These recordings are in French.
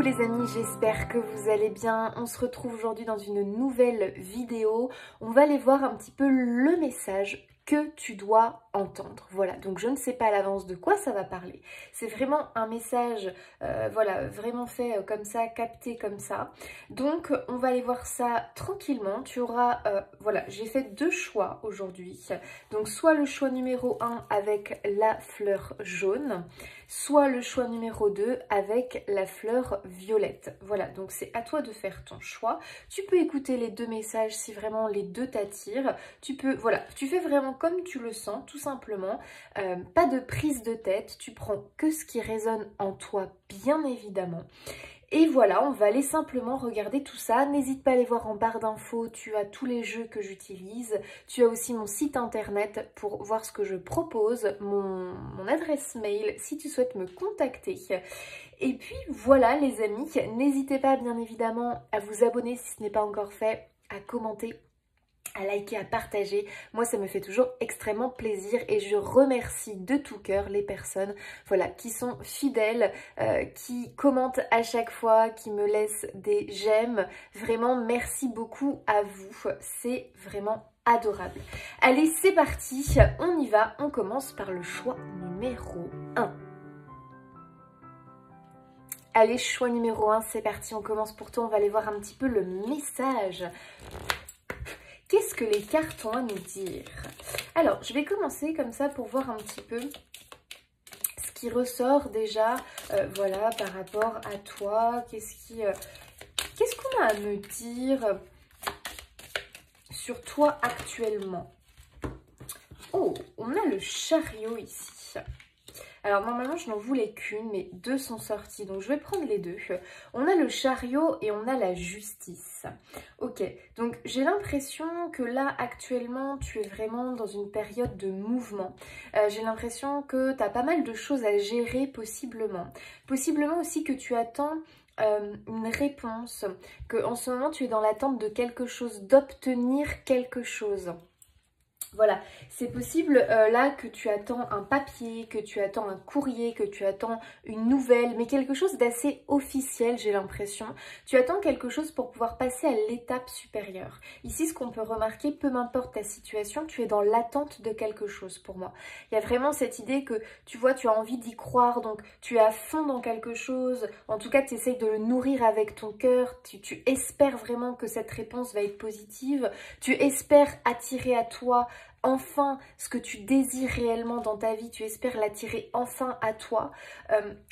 les amis, j'espère que vous allez bien. On se retrouve aujourd'hui dans une nouvelle vidéo. On va aller voir un petit peu le message que tu dois entendre. Voilà, donc je ne sais pas à l'avance de quoi ça va parler. C'est vraiment un message, voilà, vraiment fait comme ça, capté comme ça. Donc on va aller voir ça tranquillement. Tu auras, voilà, j'ai fait deux choix aujourd'hui. Donc soit le choix numéro 1 avec la fleur jaune, soit le choix numéro 2 avec la fleur violette. Voilà, donc c'est à toi de faire ton choix. Tu peux écouter les deux messages si vraiment les deux t'attirent. Tu peux, voilà, tu fais vraiment comme tu le sens, tout simplement. Pas de prise de tête, tu prends que ce qui résonne en toi, bien évidemment. Et voilà, on va aller simplement regarder tout ça. N'hésite pas à aller voir en barre d'infos, tu as tous les jeux que j'utilise. Tu as aussi mon site internet pour voir ce que je propose, mon adresse mail si tu souhaites me contacter. Et puis voilà les amis, n'hésitez pas bien évidemment à vous abonner si ce n'est pas encore fait, à commenter, à liker, à partager. Moi, ça me fait toujours extrêmement plaisir et je remercie de tout cœur les personnes, voilà, qui sont fidèles, qui commentent à chaque fois, qui me laissent des j'aime. Vraiment, merci beaucoup à vous. C'est vraiment adorable. Allez, c'est parti. On y va. On commence par le choix numéro 1. Allez, choix numéro 1, c'est parti. On commence pour toi. On va aller voir un petit peu le message. Qu'est-ce que les cartes ont à nous dire? Alors, je vais commencer comme ça pour voir un petit peu ce qui ressort déjà, voilà, par rapport à toi. Qu'est-ce qu'on a à me dire sur toi actuellement? Oh, on a le chariot ici. Alors normalement je n'en voulais qu'une, mais deux sont sorties, donc je vais prendre les deux. On a le chariot et on a la justice. Ok, donc j'ai l'impression que là actuellement tu es vraiment dans une période de mouvement. J'ai l'impression que tu as pas mal de choses à gérer possiblement. Possiblement aussi que tu attends une réponse, que en ce moment tu es dans l'attente de quelque chose, d'obtenir quelque chose. Voilà, c'est possible là que tu attends un papier, que tu attends un courrier, que tu attends une nouvelle, mais quelque chose d'assez officiel, j'ai l'impression. Tu attends quelque chose pour pouvoir passer à l'étape supérieure. Ici, ce qu'on peut remarquer, peu m'importe ta situation, tu es dans l'attente de quelque chose pour moi. Il y a vraiment cette idée que, tu vois, tu as envie d'y croire, donc tu es à fond dans quelque chose. En tout cas, tu essayes de le nourrir avec ton cœur, tu espères vraiment que cette réponse va être positive. Tu espères attirer à toi enfin ce que tu désires réellement dans ta vie, tu espères l'attirer enfin à toi.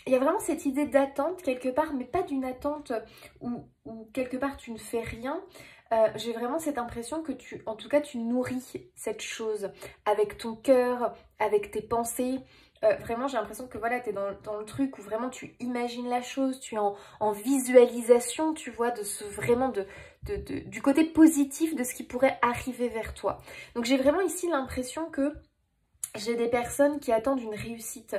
Il y a vraiment cette idée d'attente quelque part, mais pas d'une attente où quelque part tu ne fais rien. J'ai vraiment cette impression que en tout cas tu nourris cette chose avec ton cœur, avec tes pensées. Vraiment j'ai l'impression que voilà, tu es dans le truc où vraiment tu imagines la chose, tu es en visualisation, tu vois, de ce vraiment du côté positif de ce qui pourrait arriver vers toi. Donc j'ai vraiment ici l'impression que j'ai des personnes qui attendent une réussite,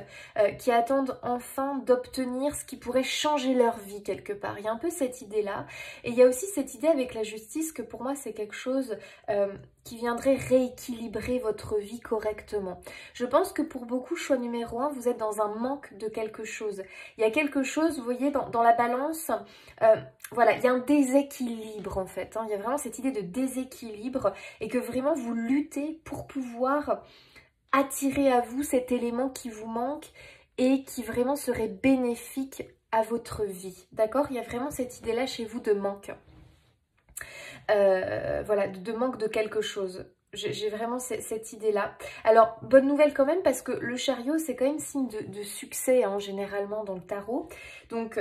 qui attendent enfin d'obtenir ce qui pourrait changer leur vie quelque part. Il y a un peu cette idée-là. Et il y a aussi cette idée avec la justice que pour moi c'est quelque chose qui viendrait rééquilibrer votre vie correctement. Je pense que pour beaucoup, choix numéro 1, vous êtes dans un manque de quelque chose. Il y a quelque chose, vous voyez, dans la balance, voilà, il y a un déséquilibre en fait. Hein. Il y a vraiment cette idée de déséquilibre et que vraiment vous luttez pour pouvoir attirer à vous cet élément qui vous manque et qui vraiment serait bénéfique à votre vie. D'accord? Il y a vraiment cette idée-là chez vous de manque. Voilà, de manque de quelque chose. J'ai vraiment cette idée-là. Alors, bonne nouvelle quand même, parce que le chariot, c'est quand même signe de succès, hein, généralement, dans le tarot. Donc,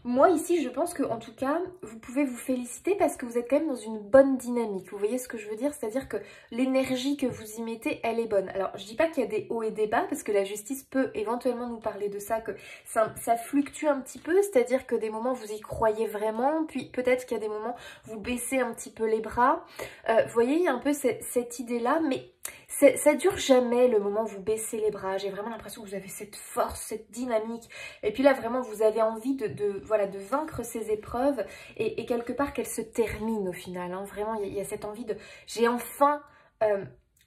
moi, ici, je pense qu'en tout cas, vous pouvez vous féliciter parce que vous êtes quand même dans une bonne dynamique. Vous voyez ce que je veux dire? C'est-à-dire que l'énergie que vous y mettez, elle est bonne. Alors, je dis pas qu'il y a des hauts et des bas, parce que la justice peut éventuellement nous parler de ça, que ça fluctue un petit peu. C'est-à-dire que des moments, vous y croyez vraiment, puis peut-être qu'il y a des moments, vous baissez un petit peu les bras. Vous voyez, il y a un peu cette idée-là, mais ça dure jamais le moment où vous baissez les bras. J'ai vraiment l'impression que vous avez cette force, cette dynamique. Et puis là, vraiment, vous avez envie voilà, de vaincre ces épreuves et quelque part qu'elles se terminent au final. Hein. Vraiment, il y a cette envie de... J'ai enfin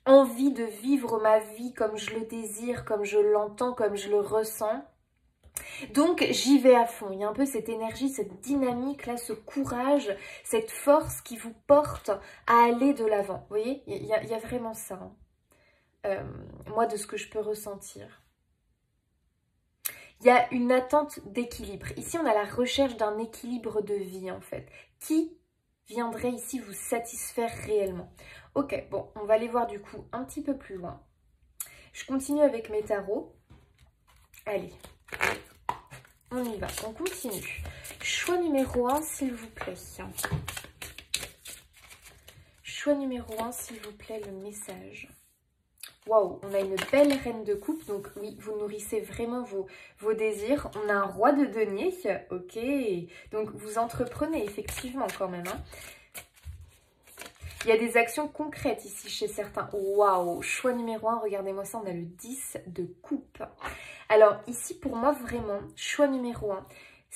envie de vivre ma vie comme je le désire, comme je l'entends, comme je le ressens. Donc j'y vais à fond, il y a un peu cette énergie, cette dynamique là, ce courage, cette force qui vous porte à aller de l'avant. Vous voyez, il y a vraiment ça, hein. Moi de ce que je peux ressentir. Il y a une attente d'équilibre. Ici on a la recherche d'un équilibre de vie en fait. Qui viendrait ici vous satisfaire réellement? Ok, bon, on va aller voir du coup un petit peu plus loin. Je continue avec mes tarots. Allez. On y va, on continue. Choix numéro 1, s'il vous plaît. Choix numéro 1, s'il vous plaît, le message. Waouh, on a une belle reine de coupe. Donc oui, vous nourrissez vraiment vos désirs. On a un roi de denier. Ok, donc vous entreprenez effectivement quand même. Hein. Il y a des actions concrètes ici chez certains. Waouh, choix numéro 1, regardez-moi ça, on a le 10 de coupe. Alors ici, pour moi, vraiment, choix numéro 1,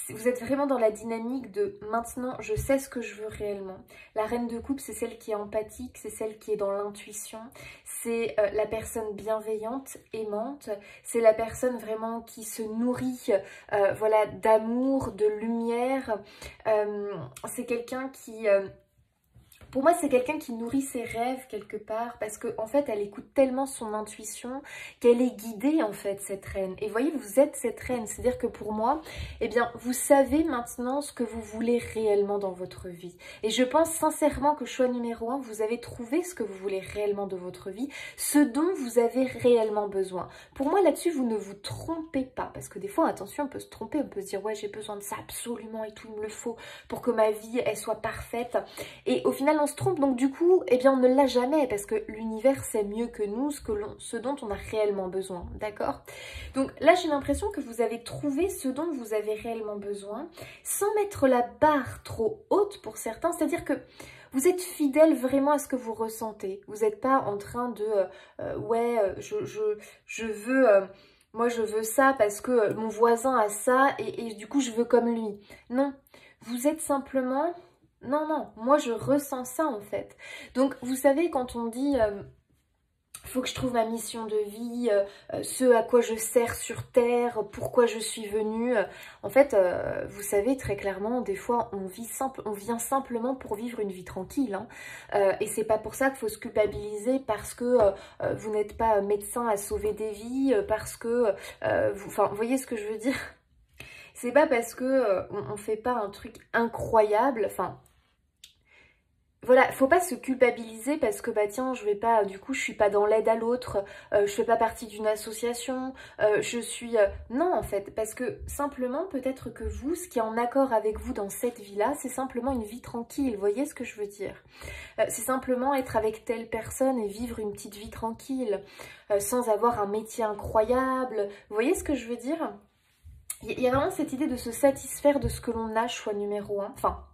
vous êtes vraiment dans la dynamique de maintenant, je sais ce que je veux réellement. La reine de coupe, c'est celle qui est empathique, c'est celle qui est dans l'intuition, c'est la personne bienveillante, aimante, c'est la personne vraiment qui se nourrit voilà, d'amour, de lumière. C'est quelqu'un qui... Pour moi, c'est quelqu'un qui nourrit ses rêves quelque part parce qu'en fait, elle écoute tellement son intuition qu'elle est guidée en fait, cette reine. Et vous voyez, vous êtes cette reine. C'est-à-dire que pour moi, eh bien, vous savez maintenant ce que vous voulez réellement dans votre vie. Et je pense sincèrement que choix numéro 1, vous avez trouvé ce que vous voulez réellement de votre vie, ce dont vous avez réellement besoin. Pour moi, là-dessus, vous ne vous trompez pas. Parce que des fois, attention, on peut se tromper, on peut se dire, ouais, j'ai besoin de ça absolument et tout, il me le faut pour que ma vie, elle soit parfaite. Et au final, on se trompe, donc du coup, eh bien on ne l'a jamais parce que l'univers sait mieux que nous ce dont on a réellement besoin, d'accord? Donc là, j'ai l'impression que vous avez trouvé ce dont vous avez réellement besoin sans mettre la barre trop haute pour certains, c'est-à-dire que vous êtes fidèle vraiment à ce que vous ressentez. Vous n'êtes pas en train de ouais, je veux... moi, je veux ça parce que mon voisin a ça et du coup, je veux comme lui. Non, vous êtes simplement... Non, non, moi je ressens ça en fait. Donc vous savez quand on dit faut que je trouve ma mission de vie, ce à quoi je sers sur terre, pourquoi je suis venue. En fait, vous savez très clairement, des fois on vient simplement pour vivre une vie tranquille. Hein. Et c'est pas pour ça qu'il faut se culpabiliser parce que vous n'êtes pas médecin à sauver des vies, parce que... vous voyez ce que je veux dire? C'est pas parce que on fait pas un truc incroyable, enfin... Voilà, faut pas se culpabiliser parce que bah tiens, je vais pas, du coup je suis pas dans l'aide à l'autre, je fais pas partie d'une association, je suis... Non en fait, parce que simplement peut-être que vous, ce qui est en accord avec vous dans cette vie-là, c'est simplement une vie tranquille, vous voyez ce que je veux dire? C'est simplement être avec telle personne et vivre une petite vie tranquille, sans avoir un métier incroyable, vous voyez ce que je veux dire? Il y a vraiment cette idée de se satisfaire de ce que l'on a, choix numéro 1, enfin...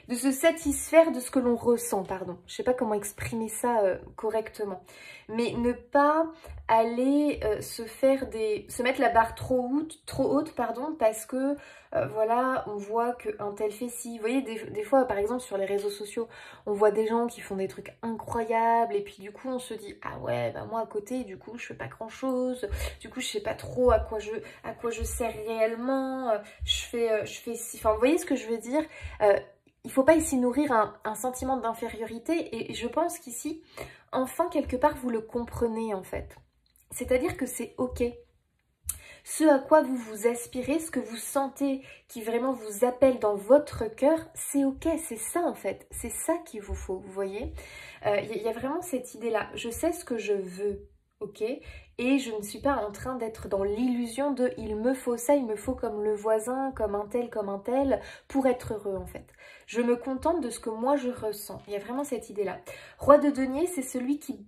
de se satisfaire de ce que l'on ressent, pardon. Je ne sais pas comment exprimer ça correctement. Mais ne pas aller se mettre la barre trop haute, pardon, parce que, voilà, on voit qu'un tel fait ci. Vous voyez, des fois, par exemple, sur les réseaux sociaux, on voit des gens qui font des trucs incroyables, et puis du coup, on se dit, ah ouais, bah moi, à côté, du coup, je fais pas grand-chose, du coup, je sais pas trop à quoi je sers réellement, je fais ci. Enfin, vous voyez ce que je veux dire? Il ne faut pas ici nourrir un sentiment d'infériorité et je pense qu'ici, enfin, quelque part, vous le comprenez en fait. C'est-à-dire que c'est ok. Ce à quoi vous vous aspirez, ce que vous sentez qui vraiment vous appelle dans votre cœur, c'est ok, c'est ça en fait. C'est ça qu'il vous faut, vous voyez. Y a vraiment cette idée-là. Je sais ce que je veux, ok, et je ne suis pas en train d'être dans l'illusion de il me faut ça, il me faut comme le voisin, comme un tel, pour être heureux en fait. Je me contente de ce que moi je ressens. Il y a vraiment cette idée-là. Roi de denier, c'est celui qui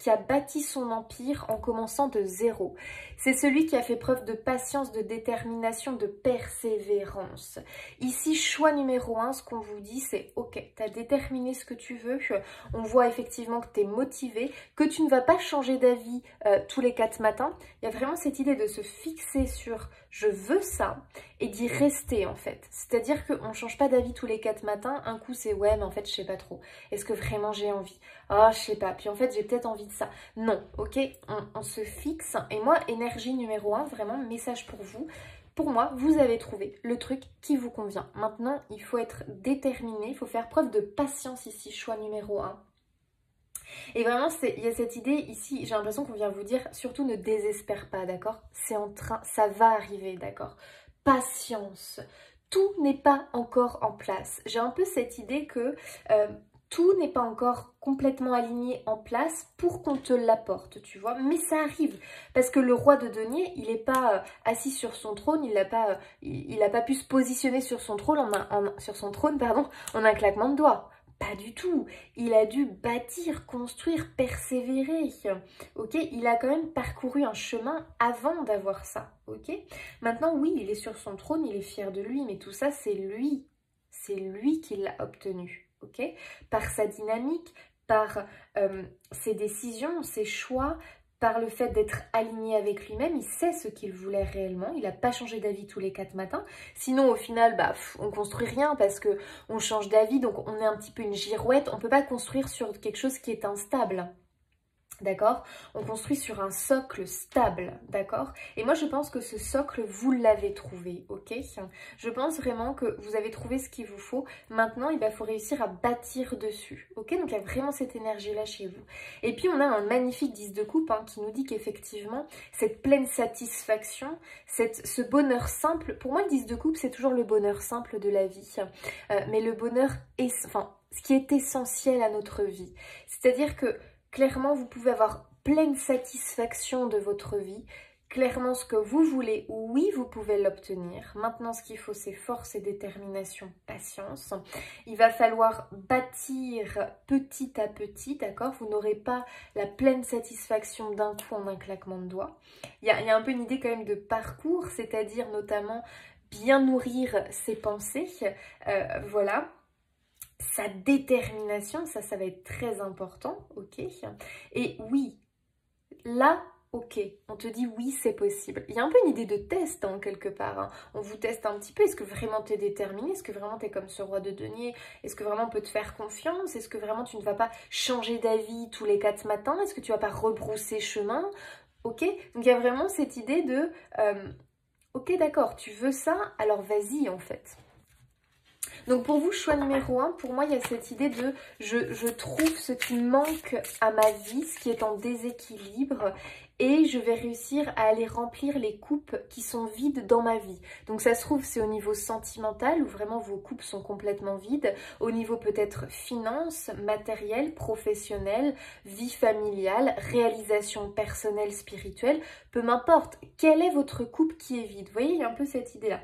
a bâti son empire en commençant de zéro. C'est celui qui a fait preuve de patience, de détermination, de persévérance. Ici, choix numéro 1, ce qu'on vous dit, c'est ok, tu as déterminé ce que tu veux. On voit effectivement que tu es motivé, que tu ne vas pas changer d'avis tous les 4 matins. Il y a vraiment cette idée de se fixer sur je veux ça et d'y rester en fait. C'est-à-dire qu'on ne change pas d'avis tous les 4 matins. Un coup c'est ouais mais en fait je sais pas trop. Est-ce que vraiment j'ai envie? Ah je sais pas. Puis en fait j'ai peut-être envie de ça. Non, ok, on se fixe. Et moi, énergie numéro 1, vraiment message pour vous. Pour moi, vous avez trouvé le truc qui vous convient. Maintenant, il faut être déterminé, il faut faire preuve de patience ici, choix numéro 1. Et vraiment, il y a cette idée ici, j'ai l'impression qu'on vient vous dire, surtout ne désespère pas, d'accord? C'est en train, ça va arriver, d'accord? Patience. Tout n'est pas encore en place. J'ai un peu cette idée que tout n'est pas encore complètement aligné en place pour qu'on te l'apporte, tu vois. Mais ça arrive, parce que le roi de denier, il n'est pas assis sur son trône, il n'a pas pu se positionner sur son trône en un claquement de doigts. Pas du tout. Il a dû bâtir, construire, persévérer. Ok, il a quand même parcouru un chemin avant d'avoir ça. Ok, maintenant oui, il est sur son trône, il est fier de lui, mais tout ça c'est lui. C'est lui qui l'a obtenu. Ok, par sa dynamique, par ses décisions, ses choix, par le fait d'être aligné avec lui-même, il sait ce qu'il voulait réellement, il n'a pas changé d'avis tous les 4 matins, sinon au final, bah, on ne construit rien parce qu'on change d'avis, donc on est un petit peu une girouette, on ne peut pas construire sur quelque chose qui est instable. D'accord? On construit sur un socle stable, d'accord? Et moi, je pense que ce socle, vous l'avez trouvé, ok? Je pense vraiment que vous avez trouvé ce qu'il vous faut. Maintenant, il faut réussir à bâtir dessus, ok? Donc, il y a vraiment cette énergie-là chez vous. Et puis, on a un magnifique 10 de coupe qui nous dit qu'effectivement, cette pleine satisfaction, ce bonheur simple, pour moi, le 10 de coupe, c'est toujours le bonheur simple de la vie. Mais le bonheur, ce qui est essentiel à notre vie. C'est-à-dire que clairement, vous pouvez avoir pleine satisfaction de votre vie. Clairement, ce que vous voulez, oui, vous pouvez l'obtenir. Maintenant, ce qu'il faut, c'est force et détermination, patience. Il va falloir bâtir petit à petit, d'accord? Vous n'aurez pas la pleine satisfaction d'un coup en un claquement de doigts. Il y a un peu une idée quand même de parcours, c'est-à-dire notamment bien nourrir ses pensées. Voilà. Sa détermination, ça va être très important, ok? Et oui, là, ok, on te dit oui, c'est possible. Il y a un peu une idée de test, quelque part. On vous teste un petit peu. Est-ce que vraiment tu es déterminé? Est-ce que vraiment tu es comme ce roi de denier? Est-ce que vraiment on peut te faire confiance? Est-ce que vraiment tu ne vas pas changer d'avis tous les 4 matins? Est-ce que tu vas pas rebrousser chemin? Ok? Donc il y a vraiment cette idée de ok, d'accord, tu veux ça, alors vas-y en fait. Donc pour vous, choix numéro 1, pour moi, il y a cette idée de je trouve ce qui manque à ma vie, ce qui est en déséquilibre, et je vais réussir à aller remplir les coupes qui sont vides dans ma vie. Donc ça se trouve, c'est au niveau sentimental, où vraiment vos coupes sont complètement vides, au niveau peut-être finance, matériel, professionnel, vie familiale, réalisation personnelle, spirituelle, peu m'importe. Quelle est votre coupe qui est vide? Vous voyez, il y a un peu cette idée-là.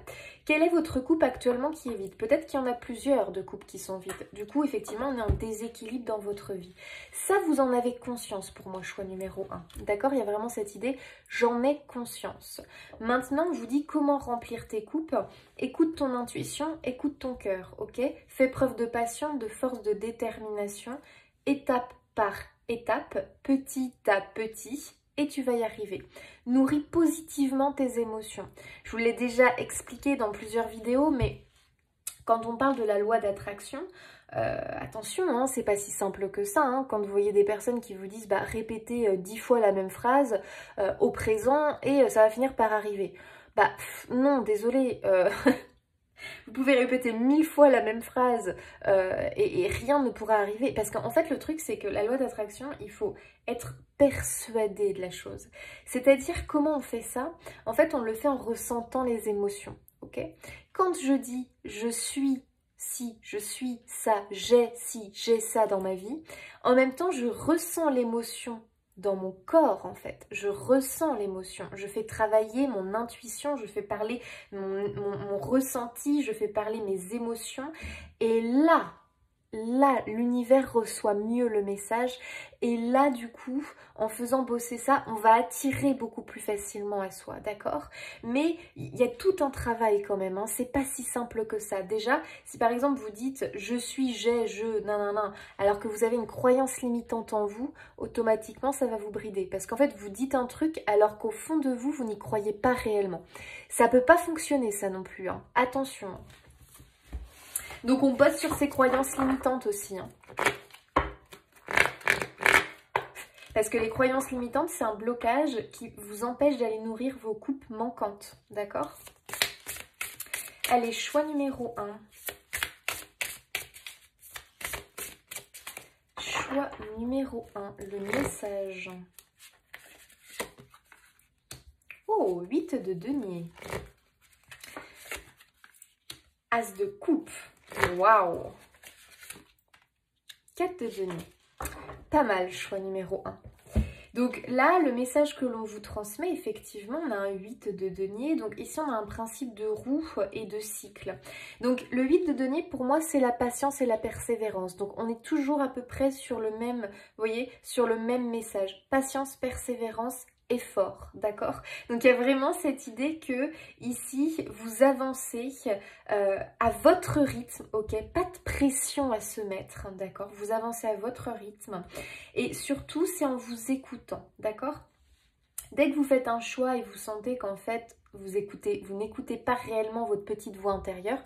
Quelle est votre coupe actuellement qui est vide? Peut-être qu'il y en a plusieurs de coupes qui sont vides. Du coup, effectivement, on est en déséquilibre dans votre vie. Ça, vous en avez conscience pour moi, choix numéro 1. D'accord? Il y a vraiment cette idée, j'en ai conscience. Maintenant, je vous dis comment remplir tes coupes. Écoute ton intuition, écoute ton cœur, ok? Fais preuve de patience, de force, de détermination, étape par étape, petit à petit. Et tu vas y arriver. Nourris positivement tes émotions. Je vous l'ai déjà expliqué dans plusieurs vidéos, mais quand on parle de la loi d'attraction, attention, c'est pas si simple que ça. Quand vous voyez des personnes qui vous disent répétez 10 fois la même phrase au présent et ça va finir par arriver. Non, désolé. Vous pouvez répéter 1000 fois la même phrase et rien ne pourra arriver. Parce qu'en fait, le truc, c'est que la loi d'attraction, il faut être persuadé de la chose. C'est-à-dire, comment on fait ça? En fait, on le fait en ressentant les émotions. Ok? Quand je dis « je suis si, je suis ça, j'ai si, j'ai ça dans ma vie », en même temps, je ressens l'émotion dans mon corps en fait, je ressens l'émotion, je fais travailler mon intuition, je fais parler mon ressenti, je fais parler mes émotions et là, là, l'univers reçoit mieux le message et là, du coup, en faisant bosser ça, on va attirer beaucoup plus facilement à soi, d'accord? Mais il y a tout un travail quand même, hein. C'est pas si simple que ça. Déjà, si par exemple vous dites « je suis, j'ai, je, nanana », alors que vous avez une croyance limitante en vous, automatiquement, ça va vous brider. Parce qu'en fait, vous dites un truc alors qu'au fond de vous, vous n'y croyez pas réellement. Ça peut pas fonctionner, ça non plus, hein. Attention. Donc on bosse sur ces croyances limitantes aussi, hein. Parce que les croyances limitantes, c'est un blocage qui vous empêche d'aller nourrir vos coupes manquantes, d'accord? Allez, choix numéro 1. Choix numéro 1, le message. Oh, 8 de denier. As de coupe. Waouh. 4 de denier. Pas mal, choix numéro 1. Donc là, le message que l'on vous transmet, effectivement, on a un 8 de denier. Donc ici, on a un principe de roue et de cycle. Donc le 8 de denier, pour moi, c'est la patience et la persévérance. Donc on est toujours à peu près sur le même, vous voyez, sur le même message. Patience, persévérance, effort, d'accord? Donc il y a vraiment cette idée que ici vous avancez à votre rythme, ok? Pas de pression à se mettre, d'accord? Vous avancez à votre rythme et surtout c'est en vous écoutant, d'accord? Dès que vous faites un choix et vous sentez qu'en fait vous n'écoutez pas réellement votre petite voix intérieure,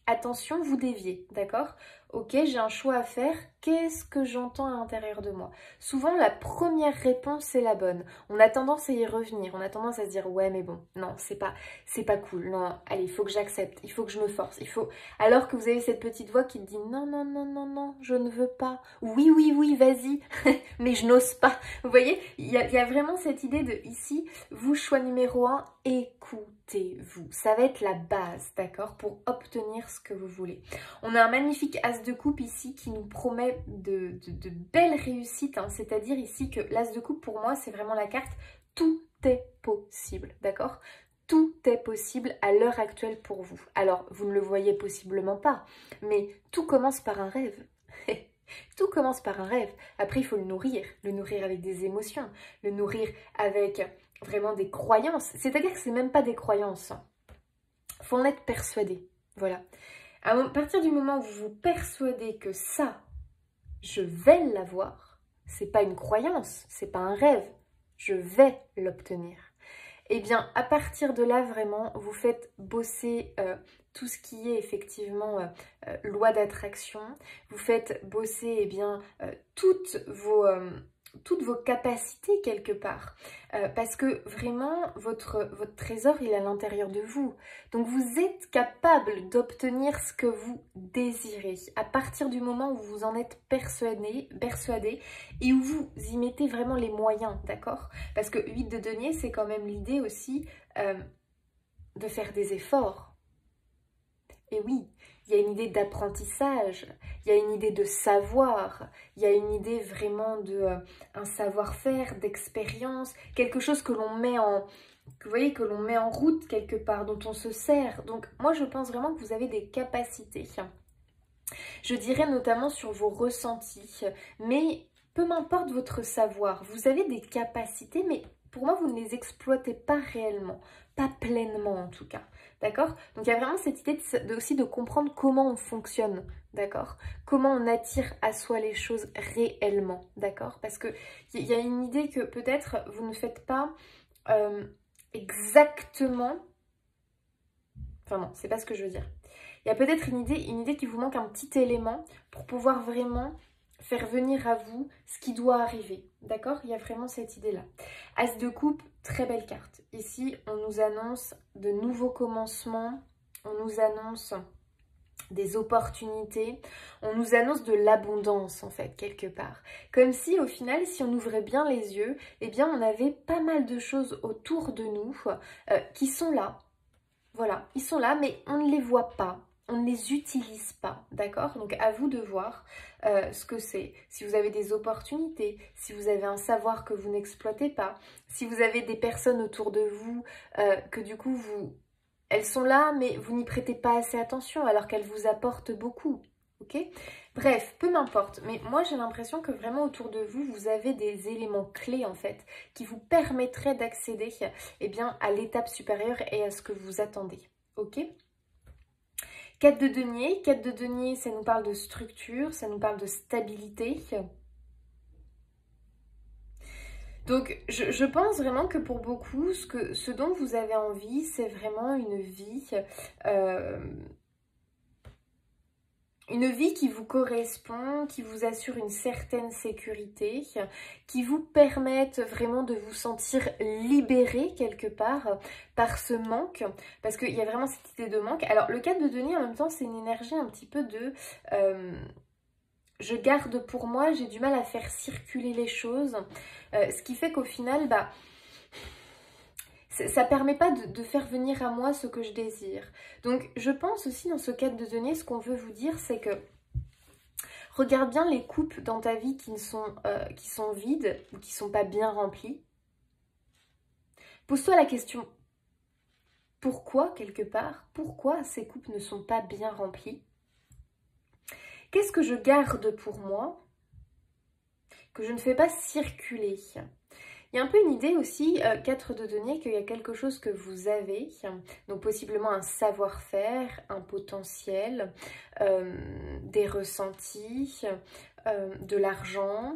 attention, vous déviez, d'accord? Ok, j'ai un choix à faire, qu'est-ce que j'entends à l'intérieur de moi? Souvent, la première réponse est la bonne. On a tendance à y revenir, on a tendance à se dire, ouais, mais bon, non, c'est pas cool, non, allez, il faut que j'accepte, il faut que je me force, il faut... Alors que vous avez cette petite voix qui dit, non, non, non, non, non, je ne veux pas, oui, oui, oui, vas-y, mais je n'ose pas. Vous voyez, il y a vraiment cette idée de, ici, vous, choix numéro 1, écoutez-vous. Ça va être la base, d'accord, pour obtenir ce que vous voulez. On a un magnifique as de coupe ici qui nous promet de belles réussites, hein. C'est-à-dire ici que l'as de coupe, pour moi, c'est vraiment la carte « tout est possible », d'accord? Tout est possible à l'heure actuelle pour vous. Alors, vous ne le voyez possiblement pas, mais tout commence par un rêve. Tout commence par un rêve. Après, il faut le nourrir avec des émotions, le nourrir avec vraiment des croyances. C'est-à-dire que ce n'est même pas des croyances. Il faut en être persuadé. Voilà. À partir du moment où vous vous persuadez que ça, je vais l'avoir, c'est pas une croyance, c'est pas un rêve, je vais l'obtenir. Eh bien, à partir de là, vraiment, vous faites bosser tout ce qui est effectivement loi d'attraction. Vous faites bosser eh bien, toutes vos capacités quelque part. Parce que vraiment, votre trésor, il est à l'intérieur de vous. Donc, vous êtes capable d'obtenir ce que vous désirez. À partir du moment où vous en êtes persuadé et où vous y mettez vraiment les moyens, d'accord? Parce que 8 de denier, c'est quand même l'idée aussi de faire des efforts. Et oui, il y a une idée d'apprentissage, il y a une idée de savoir, il y a une idée vraiment de un savoir-faire, d'expérience, quelque chose que l'on met en... Vous voyez, que l'on met en route quelque part, dont on se sert. Donc moi, je pense vraiment que vous avez des capacités. Je dirais notamment sur vos ressentis, mais peu m'importe votre savoir, vous avez des capacités, mais pour moi, vous ne les exploitez pas réellement, pas pleinement en tout cas, d'accord? Donc il y a vraiment cette idée aussi de comprendre comment on fonctionne, d'accord? Comment on attire à soi les choses réellement, d'accord? Parce qu'il y a une idée que peut-être vous ne faites pas exactement... Enfin non, c'est pas ce que je veux dire. Il y a peut-être une idée qui vous manque un petit élément pour pouvoir vraiment faire venir à vous ce qui doit arriver. D'accord? Il y a vraiment cette idée-là. As de coupe, très belle carte. Ici, on nous annonce de nouveaux commencements. On nous annonce des opportunités. On nous annonce de l'abondance, en fait, quelque part. Comme si, au final, si on ouvrait bien les yeux, eh bien, on avait pas mal de choses autour de nous qui sont là. Voilà, ils sont là, mais on ne les voit pas. On ne les utilise pas, d'accord? Donc à vous de voir ce que c'est. Si vous avez des opportunités, si vous avez un savoir que vous n'exploitez pas, si vous avez des personnes autour de vous que du coup, elles sont là, mais vous n'y prêtez pas assez attention alors qu'elles vous apportent beaucoup. Ok? Bref, peu m'importe, mais moi j'ai l'impression que vraiment autour de vous, vous avez des éléments clés en fait, qui vous permettraient d'accéder eh bien, à l'étape supérieure et à ce que vous attendez. Ok? 4 de denier. 4 de denier, ça nous parle de structure, ça nous parle de stabilité. Donc, je pense vraiment que pour beaucoup, ce dont vous avez envie, c'est vraiment une vie qui vous correspond, qui vous assure une certaine sécurité, qui vous permette vraiment de vous sentir libéré quelque part par ce manque, parce qu'il y a vraiment cette idée de manque. Alors, le 4 de denier, en même temps, c'est une énergie un petit peu de... je garde pour moi, j'ai du mal à faire circuler les choses, ce qui fait qu'au final, bah, ça ne permet pas de faire venir à moi ce que je désire. Donc je pense aussi dans ce cadre de denier, ce qu'on veut vous dire, c'est que regarde bien les coupes dans ta vie qui sont vides ou qui ne sont pas bien remplies. Pose-toi la question, pourquoi quelque part, pourquoi ces coupes ne sont pas bien remplies? Qu'est-ce que je garde pour moi, que je ne fais pas circuler? Il y a un peu une idée aussi, 4 de denier, qu'il y a quelque chose que vous avez, donc possiblement un savoir-faire, un potentiel, des ressentis, de l'argent,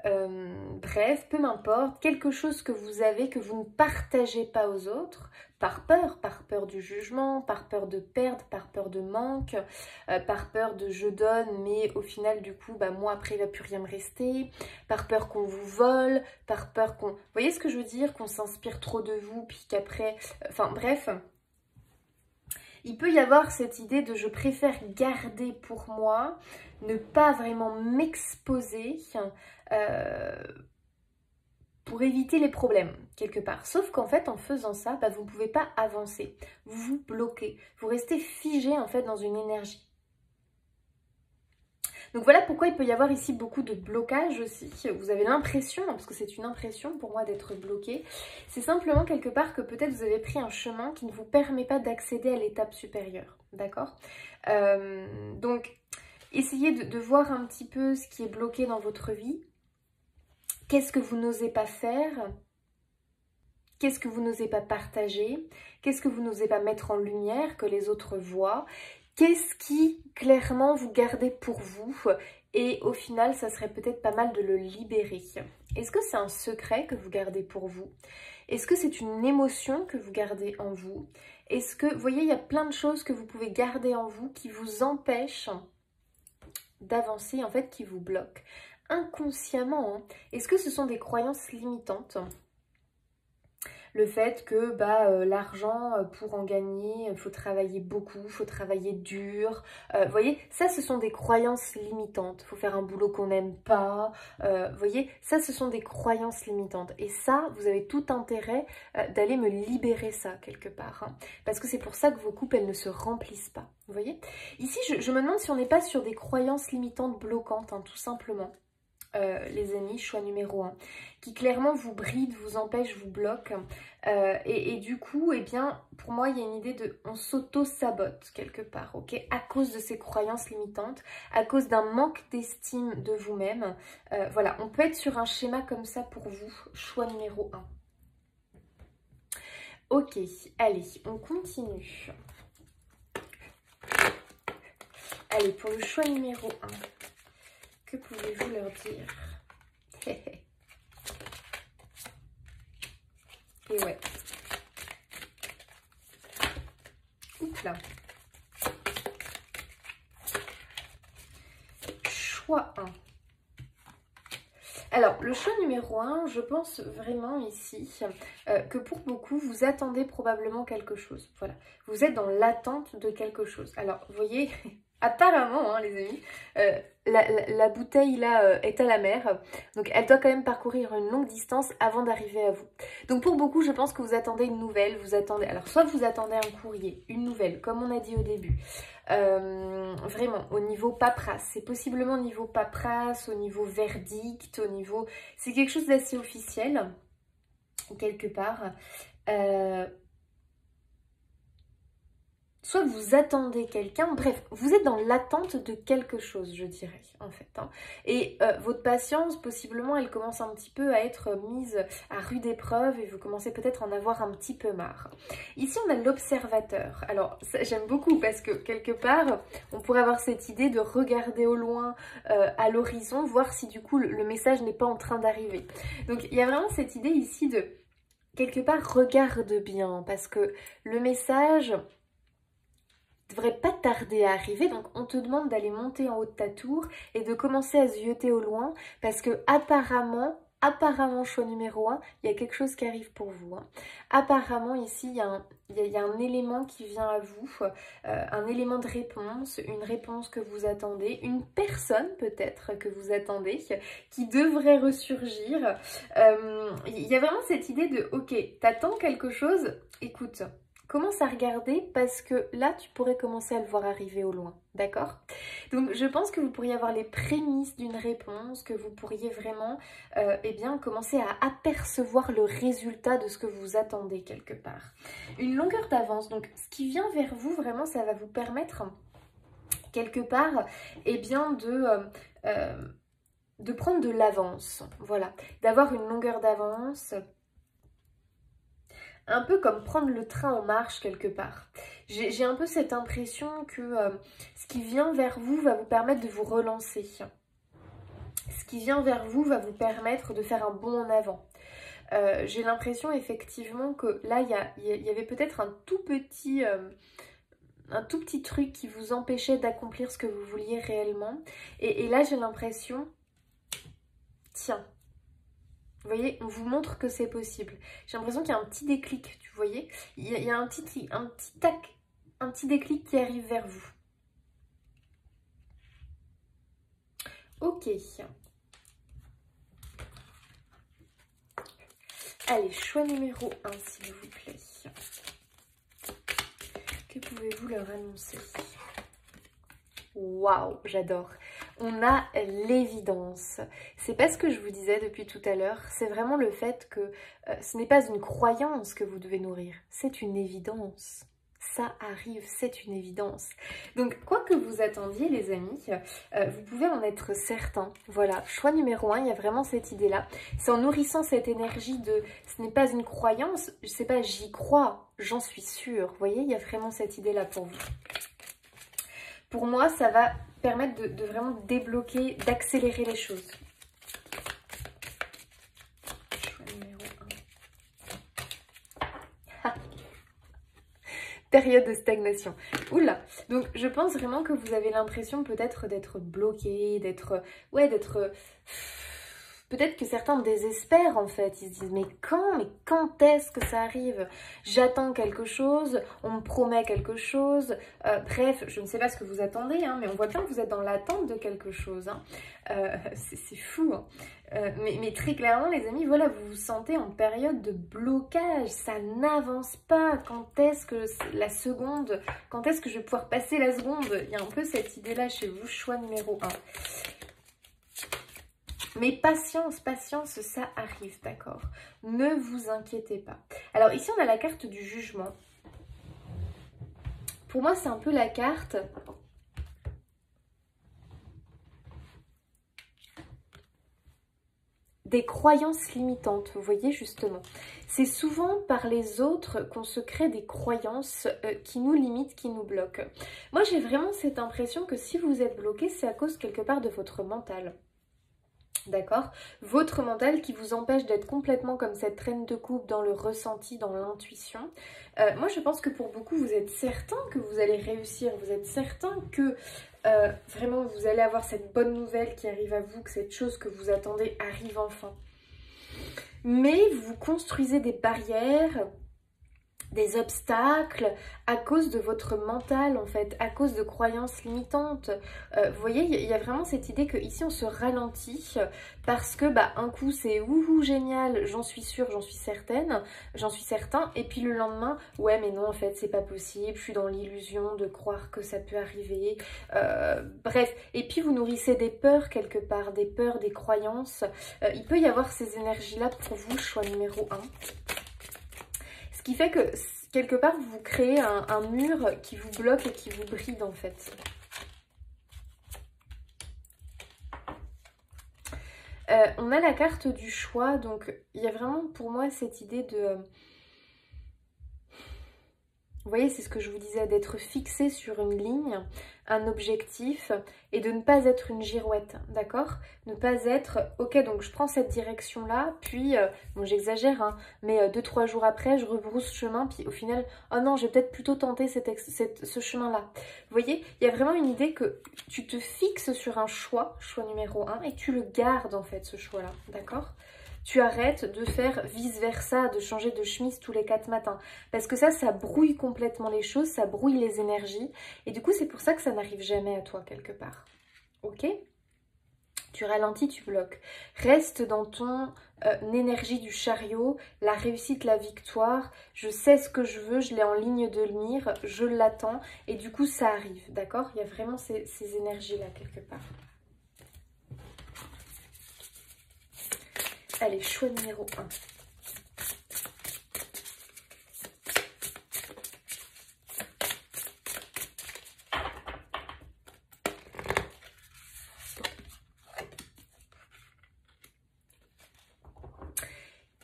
bref, peu m'importe, quelque chose que vous avez que vous ne partagez pas aux autres, par peur du jugement, par peur de perdre, par peur de manque, par peur de je donne, mais au final du coup, bah, moi après il va plus rien me rester, par peur qu'on vous vole, par peur qu'on... Vous voyez ce que je veux dire? Qu'on s'inspire trop de vous, puis qu'après... Enfin bref... Il peut y avoir cette idée de je préfère garder pour moi, ne pas vraiment m'exposer pour éviter les problèmes quelque part. Sauf qu'en fait, en faisant ça, bah, vous ne pouvez pas avancer. Vous vous bloquez. Vous restez figé en fait dans une énergie. Donc voilà pourquoi il peut y avoir ici beaucoup de blocage aussi. Vous avez l'impression, parce que c'est une impression pour moi d'être bloqué, c'est simplement quelque part que peut-être vous avez pris un chemin qui ne vous permet pas d'accéder à l'étape supérieure. D'accord? Donc, essayez de voir un petit peu ce qui est bloqué dans votre vie. Qu'est-ce que vous n'osez pas faire? Qu'est-ce que vous n'osez pas partager? Qu'est-ce que vous n'osez pas mettre en lumière, que les autres voient? Qu'est-ce qui, clairement, vous gardez pour vous? Et au final, ça serait peut-être pas mal de le libérer. Est-ce que c'est un secret que vous gardez pour vous? Est-ce que c'est une émotion que vous gardez en vous? Est-ce que, vous voyez, il y a plein de choses que vous pouvez garder en vous qui vous empêchent d'avancer, en fait, qui vous bloquent. Inconsciemment, hein. Est-ce que ce sont des croyances limitantes? Le fait que bah, l'argent, pour en gagner, il faut travailler beaucoup, il faut travailler dur. Vous voyez, ça, ce sont des croyances limitantes. Il faut faire un boulot qu'on n'aime pas. Vous voyez, ça, ce sont des croyances limitantes. Et ça, vous avez tout intérêt d'aller me libérer ça, quelque part. Hein, parce que c'est pour ça que vos coupes, elles ne se remplissent pas. Vous voyez? Ici, je me demande si on n'est pas sur des croyances limitantes bloquantes, hein, tout simplement. Les amis, choix numéro 1, qui clairement vous bride, vous empêche, vous bloque. Et du coup, eh bien, pour moi, il y a une idée de... On s'auto-sabote quelque part, ok? À cause de ces croyances limitantes, à cause d'un manque d'estime de vous-même. Voilà, on peut être sur un schéma comme ça pour vous, choix numéro 1. Ok, allez, on continue. Allez, pour le choix numéro 1. Que pouvez-vous leur dire? Et ouais. Oups là. Choix 1. Alors, le choix numéro 1, je pense vraiment ici que pour beaucoup, vous attendez probablement quelque chose. Voilà. Vous êtes dans l'attente de quelque chose. Alors, vous voyez... Apparemment, hein, les amis, la bouteille là est à la mer, donc elle doit quand même parcourir une longue distance avant d'arriver à vous. Donc pour beaucoup, je pense que vous attendez une nouvelle, vous attendez, alors soit vous attendez un courrier, une nouvelle, comme on a dit au début, vraiment au niveau paperasse, c'est possiblement au niveau paperasse, au niveau verdict, au niveau, c'est quelque chose d'assez officiel, quelque part. soit vous attendez quelqu'un, bref, vous êtes dans l'attente de quelque chose, je dirais, en fait. Hein. Et votre patience, possiblement, elle commence un petit peu à être mise à rude épreuve et vous commencez peut-être à en avoir un petit peu marre. Ici, on a l'observateur. Alors, j'aime beaucoup parce que, quelque part, on pourrait avoir cette idée de regarder au loin, à l'horizon, voir si, du coup, le message n'est pas en train d'arriver. Donc, il y a vraiment cette idée ici de, quelque part, regarde bien, parce que le message devrait pas tarder à arriver, donc on te demande d'aller monter en haut de ta tour et de commencer à zioter au loin parce que apparemment, choix numéro 1, il y a quelque chose qui arrive pour vous. Hein. Apparemment ici, il y a un élément qui vient à vous, un élément de réponse, une réponse que vous attendez, une personne peut-être que vous attendez qui devrait ressurgir. Il y a vraiment cette idée de, ok, t'attends quelque chose, écoute, commence à regarder parce que là, tu pourrais commencer à le voir arriver au loin, d'accord? Donc, je pense que vous pourriez avoir les prémices d'une réponse, que vous pourriez vraiment eh bien, commencer à apercevoir le résultat de ce que vous attendez quelque part. Une longueur d'avance, donc ce qui vient vers vous, vraiment, ça va vous permettre quelque part eh bien, de prendre de l'avance, voilà, d'avoir une longueur d'avance. Un peu comme prendre le train en marche quelque part. J'ai un peu cette impression que ce qui vient vers vous va vous permettre de vous relancer. Ce qui vient vers vous va vous permettre de faire un bond en avant. J'ai l'impression effectivement que là, il y avait peut-être un tout petit truc qui vous empêchait d'accomplir ce que vous vouliez réellement. Et là, j'ai l'impression, tiens, vous voyez, on vous montre que c'est possible. J'ai l'impression qu'il y a un petit déclic, vous voyez. Il y a un petit tac, un petit déclic qui arrive vers vous. Ok. Allez, choix numéro 1, s'il vous plaît. Que pouvez-vous leur annoncer? Waouh, j'adore. On a l'évidence. C'est pas ce que je vous disais depuis tout à l'heure, c'est vraiment le fait que ce n'est pas une croyance que vous devez nourrir, c'est une évidence. Ça arrive, c'est une évidence. Donc, quoi que vous attendiez, les amis, vous pouvez en être certain. Voilà, choix numéro 1, il y a vraiment cette idée-là. C'est en nourrissant cette énergie de ce n'est pas une croyance, je sais pas, j'y crois, j'en suis sûre. Vous voyez, il y a vraiment cette idée-là pour vous. Pour moi, ça va permettre de vraiment débloquer, d'accélérer les choses. Choix numéro 1. Période de stagnation. Oula. Donc, je pense vraiment que vous avez l'impression peut-être d'être bloqué, d'être... Ouais, d'être... Peut-être que certains désespèrent en fait, ils se disent mais quand est-ce que ça arrive? J'attends quelque chose, on me promet quelque chose, bref, je ne sais pas ce que vous attendez, hein, mais on voit bien que vous êtes dans l'attente de quelque chose, hein. C'est fou, hein. Mais très clairement les amis, voilà, vous vous sentez en période de blocage, ça n'avance pas, quand est-ce que la seconde, quand est-ce que je vais pouvoir passer la seconde? Il y a un peu cette idée-là chez vous, choix numéro 1. Mais patience, patience, ça arrive, d'accord? Ne vous inquiétez pas. Alors ici, on a la carte du jugement. Pour moi, c'est un peu la carte des croyances limitantes, vous voyez justement. C'est souvent par les autres qu'on se crée des croyances qui nous limitent, qui nous bloquent. Moi, j'ai vraiment cette impression que si vous êtes bloqué, c'est à cause quelque part de votre mental. D'accord? Votre mental qui vous empêche d'être complètement comme cette reine de coupe dans le ressenti, dans l'intuition. Moi, je pense que pour beaucoup, vous êtes certain que vous allez réussir. Vous êtes certain que vraiment, vous allez avoir cette bonne nouvelle qui arrive à vous, que cette chose que vous attendez arrive enfin. Mais vous construisez des barrières, des obstacles à cause de votre mental en fait, à cause de croyances limitantes. Vous voyez, il y a vraiment cette idée que ici on se ralentit parce que bah un coup c'est ouhou génial, j'en suis sûre, j'en suis certaine, j'en suis certain, et puis le lendemain, ouais mais non en fait c'est pas possible, je suis dans l'illusion de croire que ça peut arriver. Bref, et puis vous nourrissez des peurs quelque part, des peurs, des croyances. Il peut y avoir ces énergies là pour vous, choix numéro 1. Ce qui fait que quelque part, vous créez un mur qui vous bloque et qui vous bride en fait. On a la carte du choix, donc il y a vraiment pour moi cette idée de... Vous voyez, c'est ce que je vous disais, d'être fixé sur une ligne, un objectif, et de ne pas être une girouette, d'accord? Ne pas être, ok, donc je prends cette direction-là, puis, bon j'exagère, hein, mais 2-3 jours après, je rebrousse chemin, puis au final, oh non, j'ai peut-être plutôt tenté ce chemin-là. Vous voyez, il y a vraiment une idée que tu te fixes sur un choix numéro 1, et tu le gardes en fait, ce choix-là, d'accord? Tu arrêtes de faire vice-versa, de changer de chemise tous les 4 matins. Parce que ça brouille complètement les choses, ça brouille les énergies. Et du coup, c'est pour ça que ça n'arrive jamais à toi, quelque part. Ok? Tu ralentis, tu bloques. Reste dans ton énergie du chariot, la réussite, la victoire. Je sais ce que je veux, je l'ai en ligne de mire, je l'attends. Et du coup, ça arrive, d'accord? Il y a vraiment ces énergies-là, quelque part. Allez, choix numéro 1.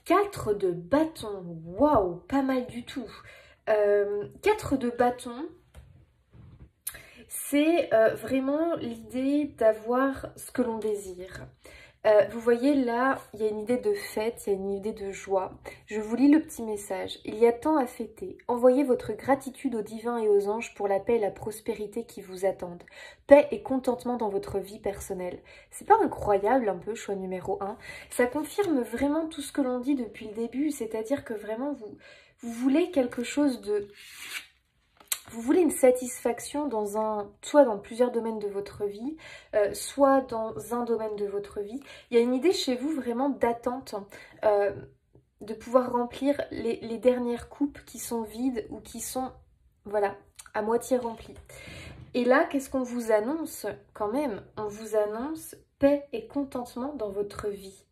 Quatre de bâton, waouh, pas mal du tout. 4 de bâton, c'est vraiment l'idée d'avoir ce que l'on désire. Vous voyez là, il y a une idée de fête, il y a une idée de joie. Je vous lis le petit message. Il y a tant à fêter. Envoyez votre gratitude aux divins et aux anges pour la paix et la prospérité qui vous attendent. Paix et contentement dans votre vie personnelle. C'est pas incroyable un peu, choix numéro 1? Ça confirme vraiment tout ce que l'on dit depuis le début, c'est-à-dire que vraiment vous voulez quelque chose de... Vous voulez une satisfaction soit dans plusieurs domaines de votre vie, soit dans un domaine de votre vie. Il y a une idée chez vous vraiment d'attente, de pouvoir remplir les dernières coupes qui sont vides ou qui sont, voilà, à moitié remplies. Et là, qu'est-ce qu'on vous annonce quand même? On vous annonce paix et contentement dans votre vie.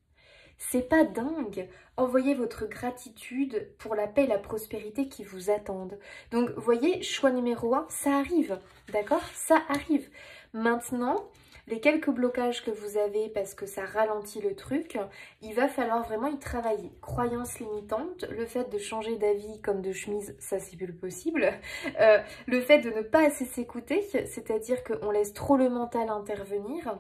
C'est pas dingue. Envoyez votre gratitude pour la paix et la prospérité qui vous attendent. Donc, vous voyez, choix numéro 1, ça arrive. D'accord? Ça arrive. Maintenant, les quelques blocages que vous avez parce que ça ralentit le truc, il va falloir vraiment y travailler. Croyances limitantes, le fait de changer d'avis comme de chemise, ça c'est plus possible. Le fait de ne pas assez s'écouter, c'est-à-dire qu'on laisse trop le mental intervenir.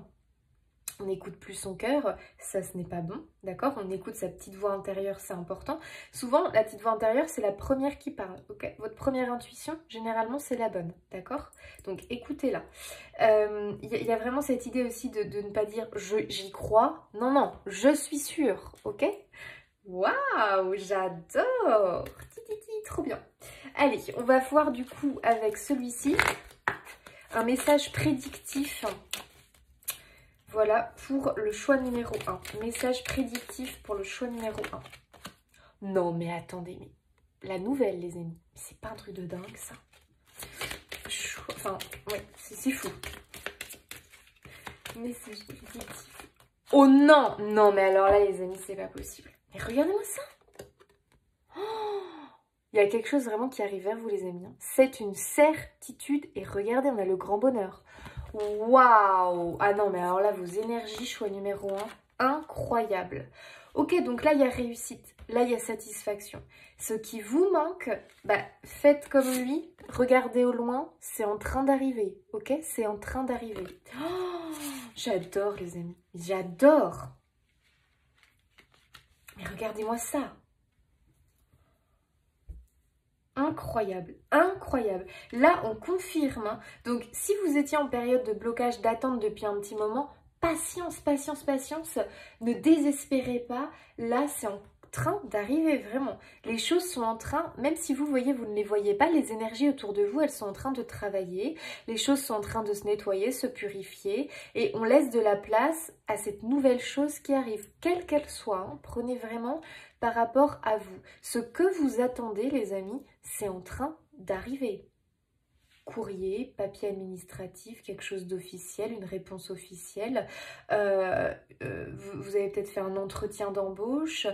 On n'écoute plus son cœur, ça ce n'est pas bon, d'accord? On écoute sa petite voix intérieure, c'est important. Souvent, la petite voix intérieure, c'est la première qui parle, ok? Votre première intuition, généralement, c'est la bonne, d'accord? Donc, écoutez-la. Y a vraiment cette idée aussi de ne pas dire « j'y crois ». Non, non, je suis sûre, ok? Waouh, j'adore! Trop bien. Allez, on va voir du coup avec celui-ci un message prédictif. Voilà pour le choix numéro 1. Message prédictif pour le choix numéro 1. Non mais attendez, mais la nouvelle les amis, c'est pas un truc de dingue ça. Enfin, ouais, c'est fou. Message prédictif. Oh non! Non mais alors là les amis, c'est pas possible. Mais regardez-moi ça! Oh, il y a quelque chose vraiment qui arrive vers vous les amis. C'est une certitude et regardez, on a le grand bonheur. Waouh! Ah non, mais alors là, vos énergies, choix numéro 1, incroyable. Ok, donc là, il y a réussite. Là, il y a satisfaction. Ce qui vous manque, bah, faites comme lui. Regardez au loin, c'est en train d'arriver. Ok? C'est en train d'arriver. Oh, j'adore, les amis. J'adore. Mais regardez-moi ça. Incroyable, incroyable. Là, on confirme. Donc, si vous étiez en période de blocage d'attente depuis un petit moment, patience, patience, patience. Ne désespérez pas. Là, c'est en train d'arriver, vraiment. Les choses sont en train, même si vous voyez, vous ne les voyez pas, les énergies autour de vous, elles sont en train de travailler. Les choses sont en train de se nettoyer, se purifier. Et on laisse de la place à cette nouvelle chose qui arrive, quelle qu'elle soit. Hein. Prenez vraiment par rapport à vous. Ce que vous attendez, les amis, c'est en train d'arriver. Courrier, papier administratif, quelque chose d'officiel, une réponse officielle. Vous avez peut-être fait un entretien d'embauche.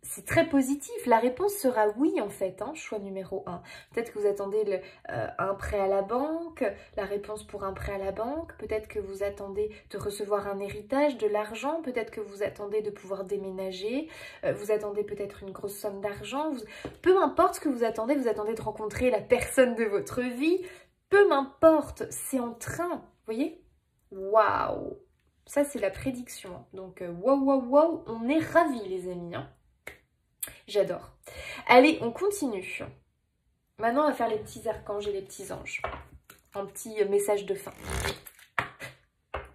c'est très positif. La réponse sera oui, en fait, hein, choix numéro 1. Peut-être que vous attendez un prêt à la banque, la réponse pour un prêt à la banque. Peut-être que vous attendez de recevoir un héritage, de l'argent. Peut-être que vous attendez de pouvoir déménager. Vous attendez peut-être une grosse somme d'argent. Peu importe ce que vous attendez de rencontrer la personne de votre vie. Peu m'importe, c'est en train, vous voyez? Waouh! Ça, c'est la prédiction. Donc, waouh, waouh, waouh, on est ravis, les amis, hein. J'adore. Allez, on continue. Maintenant, on va faire les petits archanges et les petits anges. Un petit message de fin.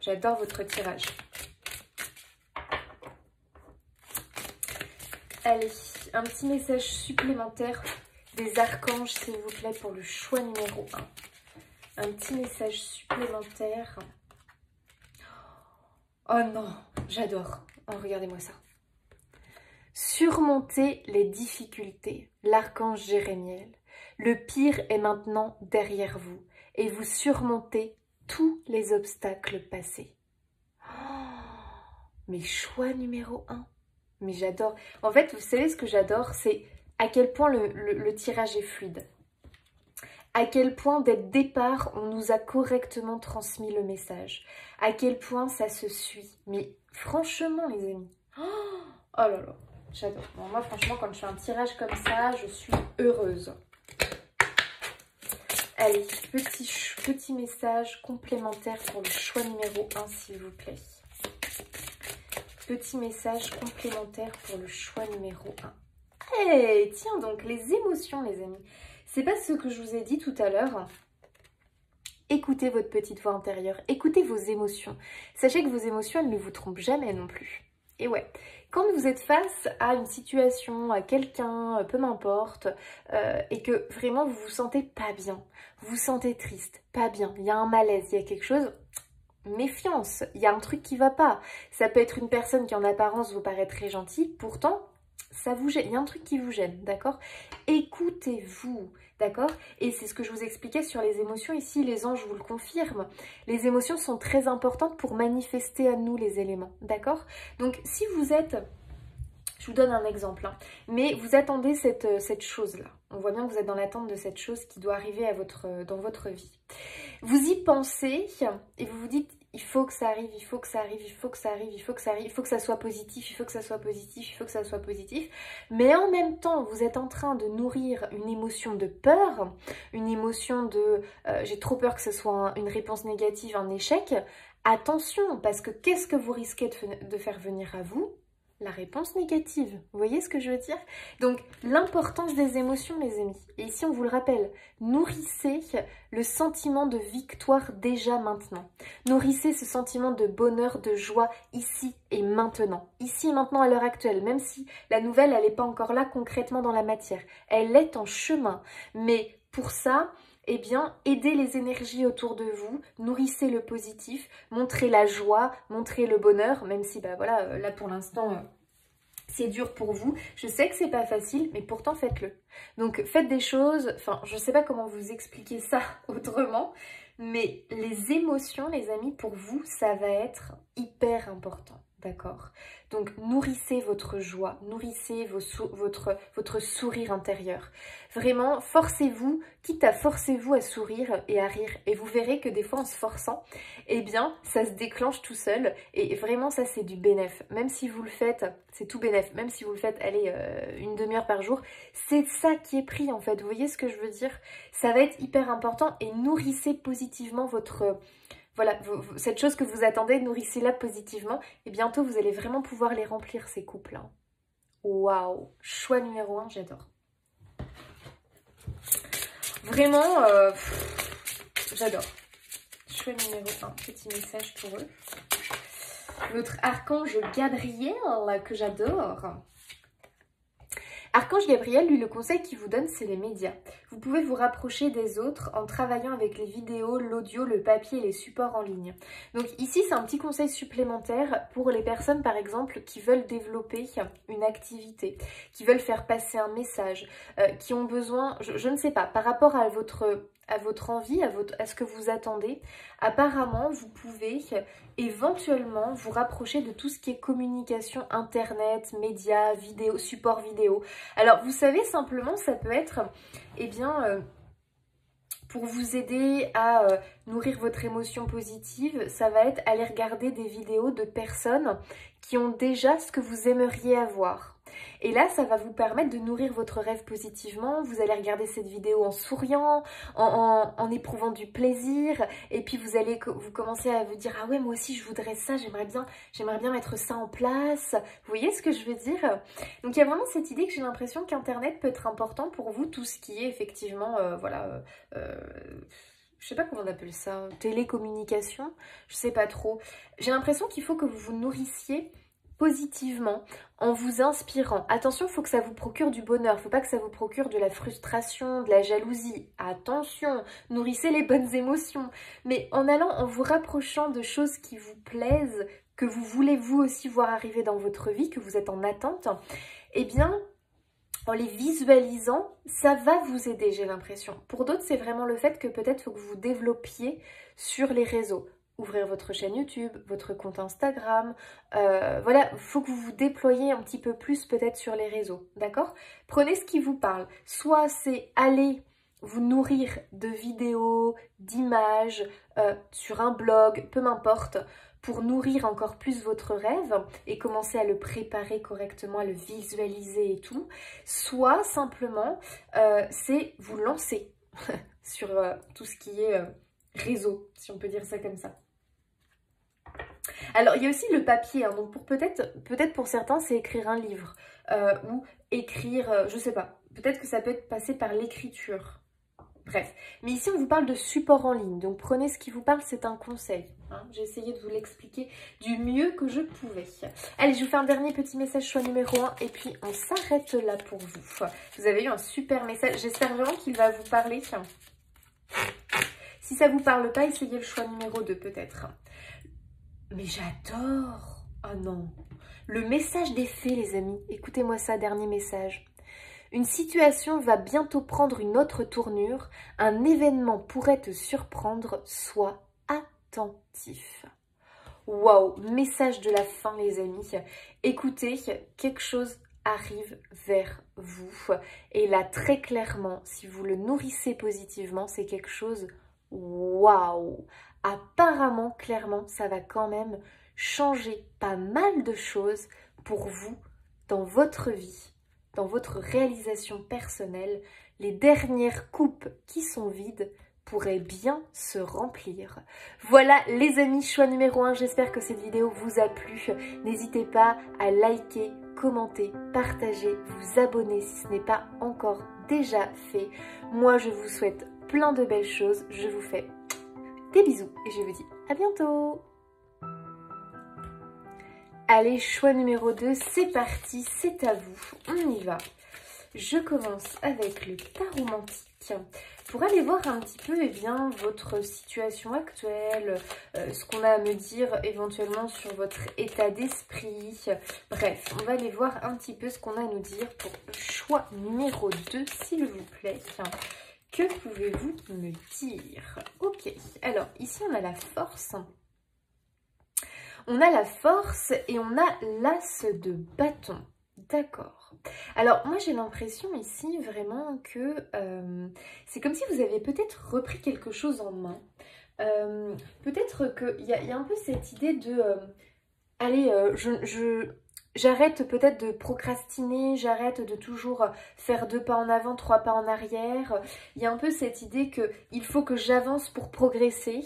J'adore votre tirage. Allez, un petit message supplémentaire des archanges, s'il vous plaît, pour le choix numéro 1. Un petit message supplémentaire. Oh non, j'adore. Oh, regardez-moi ça. Surmontez les difficultés, l'archange Jérémiel. Le pire est maintenant derrière vous et vous surmontez tous les obstacles passés. Oh, mais choix numéro 1. Mais j'adore. En fait, vous savez ce que j'adore, c'est à quel point le tirage est fluide. À quel point, dès le départ, on nous a correctement transmis le message. À quel point ça se suit. Mais franchement, les amis. Oh là là. J'adore. Bon, moi, franchement, quand je fais un tirage comme ça, je suis heureuse. Allez, petit message complémentaire pour le choix numéro 1, s'il vous plaît. Petit message complémentaire pour le choix numéro 1. Hey, tiens donc, les émotions, les amis. C'est pas ce que je vous ai dit tout à l'heure. Écoutez votre petite voix intérieure. Écoutez vos émotions. Sachez que vos émotions, elles ne vous trompent jamais non plus. Et ouais, quand vous êtes face à une situation, à quelqu'un, peu m'importe, et que vraiment vous vous sentez pas bien, vous vous sentez triste, pas bien, il y a un malaise, il y a quelque chose, méfiance, il y a un truc qui va pas. Ça peut être une personne qui en apparence vous paraît très gentille, pourtant ça vous gêne, il y a un truc qui vous gêne, d'accord? Écoutez-vous, d'accord? Et c'est ce que je vous expliquais sur les émotions ici, les anges vous le confirment. Les émotions sont très importantes pour manifester à nous les éléments, d'accord? Donc si vous êtes, je vous donne un exemple, hein, mais vous attendez cette chose-là. On voit bien que vous êtes dans l'attente de cette chose qui doit arriver dans votre vie. Vous y pensez et vous vous dites, il faut que ça arrive, il faut que ça arrive, il faut que ça arrive, il faut que ça arrive, il faut que ça soit positif, il faut que ça soit positif, il faut que ça soit positif. Mais en même temps, vous êtes en train de nourrir une émotion de peur, une émotion de j'ai trop peur que ce soit une réponse négative, un échec. Attention, parce que qu'est-ce que vous risquez de faire venir à vous ? La réponse négative. Vous voyez ce que je veux dire? Donc, l'importance des émotions, les amis. Et ici, on vous le rappelle, nourrissez le sentiment de victoire déjà maintenant. Nourrissez ce sentiment de bonheur, de joie ici et maintenant. Ici et maintenant à l'heure actuelle, même si la nouvelle, elle n'est pas encore là concrètement dans la matière. Elle est en chemin. Mais pour ça, eh bien, aidez les énergies autour de vous, nourrissez le positif, montrez la joie, montrez le bonheur, même si, bah voilà, là pour l'instant, c'est dur pour vous. Je sais que c'est pas facile, mais pourtant faites-le. Donc faites des choses, enfin, je sais pas comment vous expliquer ça autrement, mais les émotions, les amis, pour vous, ça va être hyper important. D'accord? Donc, nourrissez votre joie, nourrissez votre sourire intérieur. Vraiment, forcez-vous, quitte à forcez-vous à sourire et à rire. Et vous verrez que des fois, en se forçant, eh bien, ça se déclenche tout seul. Et vraiment, ça, c'est du bénéf. Même si vous le faites, c'est tout bénéf. Même si vous le faites, allez, une demi-heure par jour, c'est ça qui est pris, en fait. Vous voyez ce que je veux dire? Ça va être hyper important et nourrissez positivement votre... Voilà, cette chose que vous attendez, nourrissez-la positivement et bientôt vous allez vraiment pouvoir les remplir, ces couples. Hein. Waouh! Choix numéro 1, j'adore. Vraiment, j'adore. Choix numéro 1, petit message pour eux. Notre archange Gabriel, que j'adore. Archange Gabriel, lui, le conseil qu'il vous donne, c'est les médias. Vous pouvez vous rapprocher des autres en travaillant avec les vidéos, l'audio, le papier et les supports en ligne. Donc ici, c'est un petit conseil supplémentaire pour les personnes, par exemple, qui veulent développer une activité, qui veulent faire passer un message, qui ont besoin, je ne sais pas, par rapport à à votre envie, à ce que vous attendez, apparemment, vous pouvez éventuellement vous rapprocher de tout ce qui est communication, internet, médias, vidéo, support vidéo. Alors, vous savez, simplement, ça peut être, eh bien, pour vous aider à nourrir votre émotion positive, ça va être aller regarder des vidéos de personnes qui ont déjà ce que vous aimeriez avoir. Et là, ça va vous permettre de nourrir votre rêve positivement. Vous allez regarder cette vidéo en souriant, en éprouvant du plaisir. Et puis vous commencez à vous dire « Ah ouais, moi aussi je voudrais ça, j'aimerais bien mettre ça en place. » Vous voyez ce que je veux dire? Donc il y a vraiment cette idée que j'ai l'impression qu'Internet peut être important pour vous, tout ce qui est effectivement, je sais pas comment on appelle ça, télécommunication, je sais pas trop. J'ai l'impression qu'il faut que vous vous nourrissiez positivement en vous inspirant. Attention, il faut que ça vous procure du bonheur, il ne faut pas que ça vous procure de la frustration, de la jalousie. Attention, nourrissez les bonnes émotions, mais en vous rapprochant de choses qui vous plaisent, que vous voulez vous aussi voir arriver dans votre vie, que vous êtes en attente, eh bien, en les visualisant, ça va vous aider, j'ai l'impression. Pour d'autres, c'est vraiment le fait que peut-être il faut que vous vous développiez sur les réseaux. Ouvrir votre chaîne YouTube, votre compte Instagram, voilà, il faut que vous vous déployiez un petit peu plus peut-être sur les réseaux, d'accord? Prenez ce qui vous parle, soit c'est aller vous nourrir de vidéos, d'images, sur un blog, peu m'importe, pour nourrir encore plus votre rêve et commencer à le préparer correctement, à le visualiser et tout, soit simplement c'est vous lancer sur tout ce qui est réseau, si on peut dire ça comme ça. Alors, il y a aussi le papier, hein, donc peut-être pour certains, c'est écrire un livre ou écrire, je sais pas, peut-être que ça peut être passé par l'écriture. Bref, mais ici on vous parle de support en ligne, donc prenez ce qui vous parle, c'est un conseil. Hein. J'ai essayé de vous l'expliquer du mieux que je pouvais. Allez, je vous fais un dernier petit message choix numéro 1 et puis on s'arrête là pour vous. Vous avez eu un super message, j'espère vraiment qu'il va vous parler. Si ça ne vous parle pas, essayez le choix numéro 2 peut-être. Mais j'adore! Ah non! Le message des fées, les amis. Écoutez-moi ça, dernier message. Une situation va bientôt prendre une autre tournure. Un événement pourrait te surprendre. Sois attentif. Waouh! Message de la fin, les amis. Écoutez, quelque chose arrive vers vous. Et là, très clairement, si vous le nourrissez positivement, c'est quelque chose... Waouh! Apparemment, clairement, ça va quand même changer pas mal de choses pour vous dans votre vie, dans votre réalisation personnelle. Les dernières coupes qui sont vides pourraient bien se remplir. Voilà les amis, choix numéro 1, j'espère que cette vidéo vous a plu. N'hésitez pas à liker, commenter, partager, vous abonner si ce n'est pas encore déjà fait. Moi, je vous souhaite plein de belles choses, je vous fais des bisous et je vous dis à bientôt. Allez, choix numéro 2, c'est parti, c'est à vous, on y va. Je commence avec le tarot romantique pour aller voir un petit peu bien, votre situation actuelle, ce qu'on a à me dire éventuellement sur votre état d'esprit. Bref, on va aller voir un petit peu ce qu'on a à nous dire pour le choix numéro 2, s'il vous plaît. Que pouvez-vous me dire? Ok, alors ici on a la force. On a la force et on a l'as de bâton. D'accord. Alors moi j'ai l'impression ici vraiment que c'est comme si vous avez peut-être repris quelque chose en main. Peut-être qu'il y a un peu cette idée de... allez, j'arrête peut-être de procrastiner, j'arrête de toujours faire 2 pas en avant, 3 pas en arrière. Il y a un peu cette idée qu'il faut que j'avance pour progresser.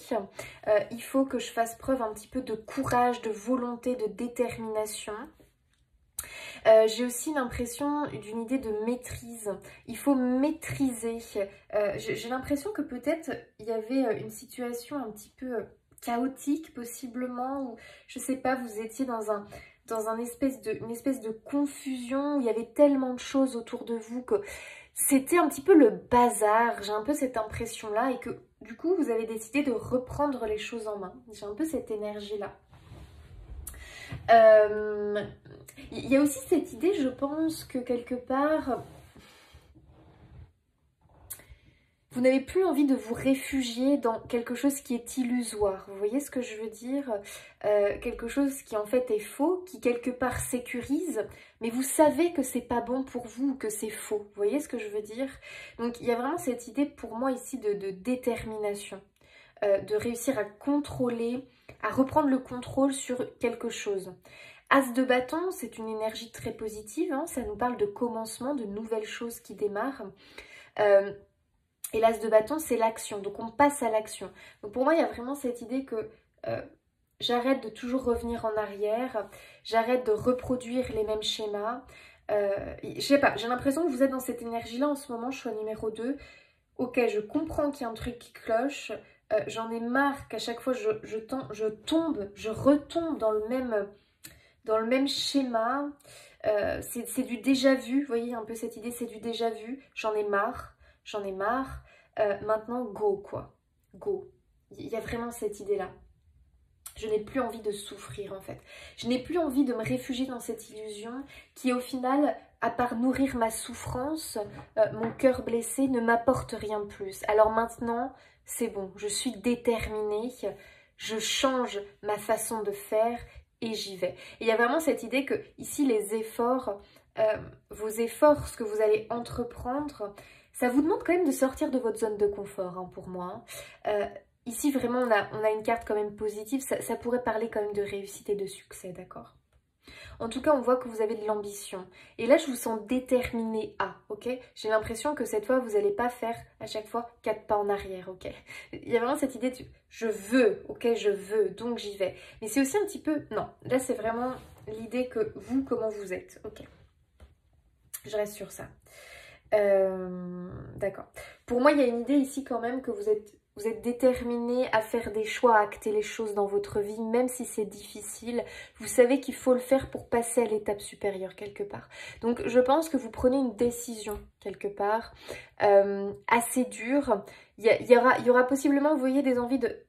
Il faut que je fasse preuve un petit peu de courage, de volonté, de détermination. J'ai aussi l'impression d'une idée de maîtrise. Il faut maîtriser. J'ai l'impression que peut-être il y avait une situation un petit peu chaotique possiblement, ou je sais pas, vous étiez dans une espèce de confusion où il y avait tellement de choses autour de vous que c'était un petit peu le bazar. J'ai un peu cette impression-là et que du coup, vous avez décidé de reprendre les choses en main. J'ai un peu cette énergie-là. Il y a aussi cette idée, je pense, que quelque part, vous n'avez plus envie de vous réfugier dans quelque chose qui est illusoire. Vous voyez ce que je veux dire? Quelque chose qui en fait est faux, qui quelque part sécurise, mais vous savez que c'est pas bon pour vous, que c'est faux. Vous voyez ce que je veux dire? Donc il y a vraiment cette idée pour moi ici de détermination, de réussir à contrôler, à reprendre le contrôle sur quelque chose. As de bâton, c'est une énergie très positive, hein, ça nous parle de commencement, de nouvelles choses qui démarrent. Et l'as de bâton, c'est l'action, donc on passe à l'action. Donc pour moi, il y a vraiment cette idée que j'arrête de toujours revenir en arrière, j'arrête de reproduire les mêmes schémas. Je sais pas, j'ai l'impression que vous êtes dans cette énergie-là en ce moment, choix numéro 2. Ok, je comprends qu'il y a un truc qui cloche, j'en ai marre qu'à chaque fois je retombe dans le même schéma. C'est du déjà vu, vous voyez un peu cette idée, c'est du déjà vu, j'en ai marre. Maintenant, go, quoi. Go. Il y a vraiment cette idée-là. Je n'ai plus envie de souffrir, en fait. Je n'ai plus envie de me réfugier dans cette illusion qui, au final, à part nourrir ma souffrance, mon cœur blessé, ne m'apporte rien de plus. Alors maintenant, c'est bon. Je suis déterminée. Je change ma façon de faire et j'y vais. Et il y a vraiment cette idée que, ici, les efforts, vos efforts, ce que vous allez entreprendre, ça vous demande quand même de sortir de votre zone de confort, hein, pour moi. Ici, vraiment, on a une carte quand même positive. Ça pourrait parler quand même de réussite et de succès, d'accord? En tout cas, on voit que vous avez de l'ambition. Et là, je vous sens déterminée à, ok? J'ai l'impression que cette fois, vous n'allez pas faire à chaque fois 4 pas en arrière, ok? Il y a vraiment cette idée de je veux, ok? Je veux, donc j'y vais. Mais c'est aussi un petit peu... Non, là, c'est vraiment l'idée que vous, comment vous êtes, ok? Je reste sur ça. D'accord. Pour moi, il y a une idée ici quand même que vous êtes déterminé à faire des choix, à acter les choses dans votre vie, même si c'est difficile. Vous savez qu'il faut le faire pour passer à l'étape supérieure quelque part. Donc, je pense que vous prenez une décision quelque part assez dure. Il y aura possiblement, vous voyez, des envies de...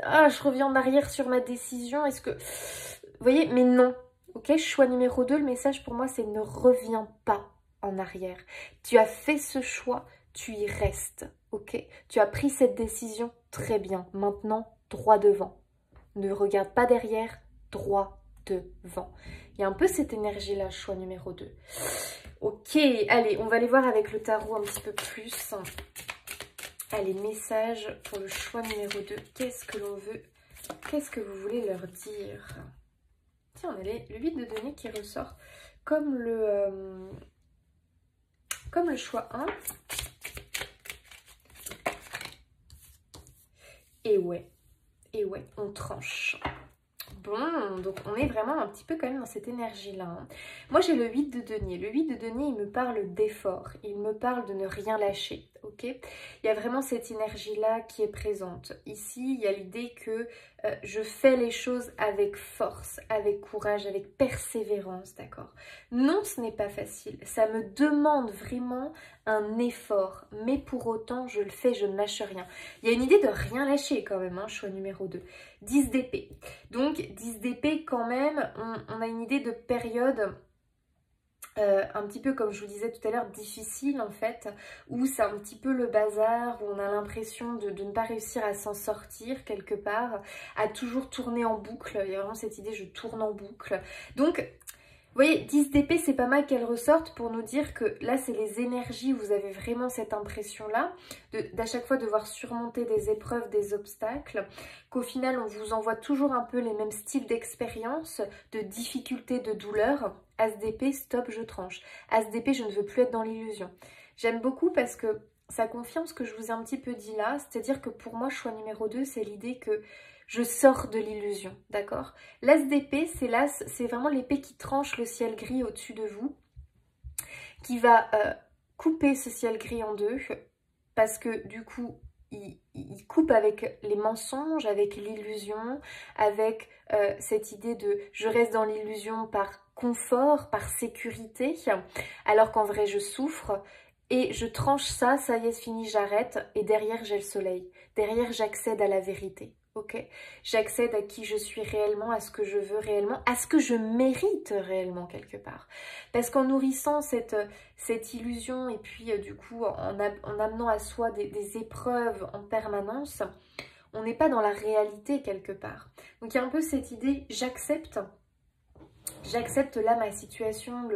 Ah, je reviens en arrière sur ma décision. Est-ce que... Vous voyez, mais non. Ok, choix numéro 2, le message pour moi, c'est ne reviens pas en arrière. Tu as fait ce choix, tu y restes, ok? Tu as pris cette décision, très bien. Maintenant, droit devant. Ne regarde pas derrière, droit devant. Il y a un peu cette énergie-là, choix numéro 2. Ok, allez, on va aller voir avec le tarot un petit peu plus. Allez, message pour le choix numéro 2. Qu'est-ce que l'on veut? Qu'est-ce que vous voulez leur dire? Tiens, on a le 8 de denier qui ressort comme le choix 1. Et ouais, on tranche. Bon, donc on est vraiment un petit peu quand même dans cette énergie-là, hein. Moi, j'ai le 8 de denier. Le 8 de denier, il me parle d'effort. Il me parle de ne rien lâcher, ok? Il y a vraiment cette énergie-là qui est présente. Ici, il y a l'idée que je fais les choses avec force, avec courage, avec persévérance, d'accord? Non, ce n'est pas facile. Ça me demande vraiment un effort. Mais pour autant, je le fais, je ne lâche rien. Il y a une idée de rien lâcher quand même, hein, choix numéro 2. 10 d'épée. Donc, 10 d'épée quand même, on a une idée de période un petit peu comme je vous disais tout à l'heure, difficile en fait, où c'est un petit peu le bazar, où on a l'impression de ne pas réussir à s'en sortir quelque part, à toujours tourner en boucle. Il y a vraiment cette idée, je tourne en boucle. Donc, vous voyez, 10 d'épée, c'est pas mal qu'elle ressorte pour nous dire que là, c'est les énergies, vous avez vraiment cette impression-là, d'à chaque fois devoir surmonter des épreuves, des obstacles, qu'au final, on vous envoie toujours un peu les mêmes styles d'expérience, de difficultés, de douleurs. As d'épée, stop, je tranche. As d'épée, je ne veux plus être dans l'illusion. J'aime beaucoup parce que ça confirme ce que je vous ai un petit peu dit là, c'est-à-dire que pour moi, choix numéro 2, c'est l'idée que je sors de l'illusion, d'accord? L'as d'épée, c'est vraiment l'épée qui tranche le ciel gris au-dessus de vous, qui va couper ce ciel gris en deux, parce que du coup, il coupe avec les mensonges, avec l'illusion, avec cette idée de je reste dans l'illusion par confort, par sécurité, alors qu'en vrai je souffre. Et je tranche ça, ça y est, c'est fini, j'arrête. Et derrière, j'ai le soleil. Derrière, j'accède à la vérité. ok? J'accède à qui je suis réellement, à ce que je veux réellement, à ce que je mérite réellement quelque part. Parce qu'en nourrissant cette illusion et puis du coup en amenant à soi des épreuves en permanence, on n'est pas dans la réalité quelque part. Donc il y a un peu cette idée, j'accepte là ma situation,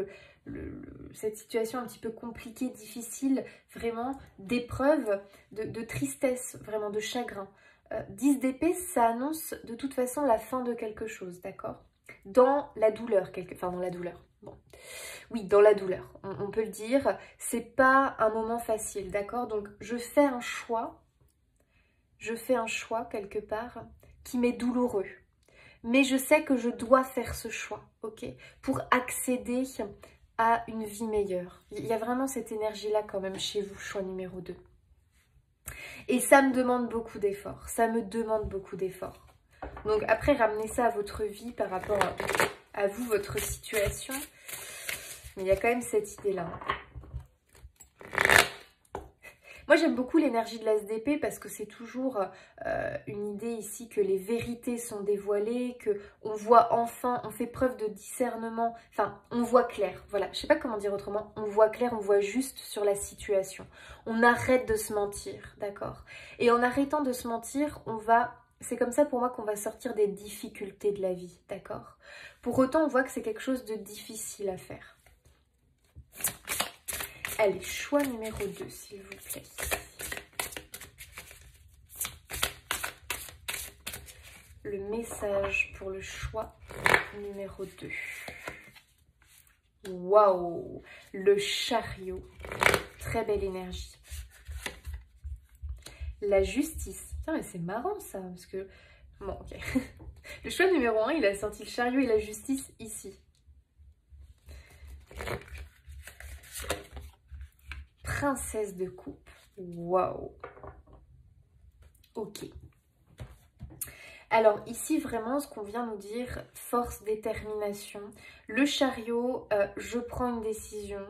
cette situation un petit peu compliquée, difficile, vraiment d'épreuve, de tristesse, vraiment de chagrin. 10 d'épée, ça annonce de toute façon la fin de quelque chose, d'accord? Dans la douleur, enfin dans la douleur, bon. Oui, dans la douleur, on peut le dire, c'est pas un moment facile, d'accord? Donc je fais un choix quelque part qui m'est douloureux. Mais je sais que je dois faire ce choix, ok? Pour accéder à une vie meilleure. Il y a vraiment cette énergie-là quand même chez vous, choix numéro 2. Et ça me demande beaucoup d'efforts. Ça me demande beaucoup d'efforts. Donc après, ramenez ça à votre vie par rapport à vous, votre situation. Mais il y a quand même cette idée-là. Moi, j'aime beaucoup l'énergie de l'As d'épée parce que c'est toujours une idée ici que les vérités sont dévoilées, qu'on voit enfin, on fait preuve de discernement, enfin, on voit clair. Voilà, je sais pas comment dire autrement, on voit clair, on voit juste sur la situation. On arrête de se mentir, d'accord? Et en arrêtant de se mentir, c'est comme ça pour moi qu'on va sortir des difficultés de la vie, d'accord? Pour autant, on voit que c'est quelque chose de difficile à faire. Allez, choix numéro 2, s'il vous plaît. Le message pour le choix numéro 2. Waouh! Le chariot. Très belle énergie. La justice. Tiens, mais c'est marrant ça, parce que... Bon, ok. Le choix numéro 1, il a sorti le chariot et la justice ici. Princesse de coupe. Waouh. Ok. Alors ici vraiment ce qu'on vient nous dire, force, détermination. Le chariot, je prends une décision,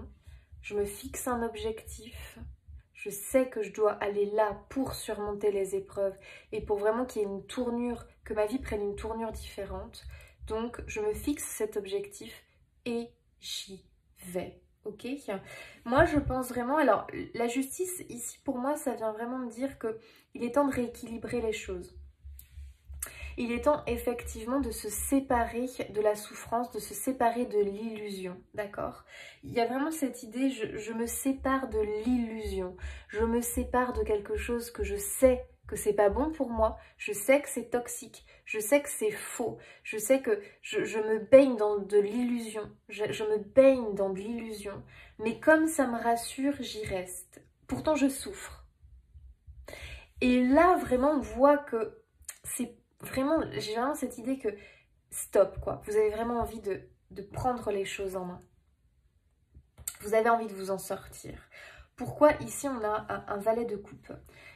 je me fixe un objectif. Je sais que je dois aller là pour surmonter les épreuves et pour vraiment qu'il y ait une tournure, que ma vie prenne une tournure différente. Donc je me fixe cet objectif et j'y vais. Ok, moi je pense vraiment, alors la justice ici pour moi ça vient vraiment me dire qu'il est temps de rééquilibrer les choses. Il est temps effectivement de se séparer de la souffrance, de se séparer de l'illusion, d'accord? Il y a vraiment cette idée, je me sépare de l'illusion, je me sépare de quelque chose que je sais que c'est pas bon pour moi, je sais que c'est toxique, je sais que c'est faux, je sais que je me baigne dans de l'illusion, je me baigne dans de l'illusion, mais comme ça me rassure, j'y reste. Pourtant, je souffre. Et là, vraiment, on voit que c'est vraiment, j'ai vraiment cette idée que stop, quoi. Vous avez vraiment envie de prendre les choses en main. Vous avez envie de vous en sortir. Pourquoi ici on a un valet de coupe?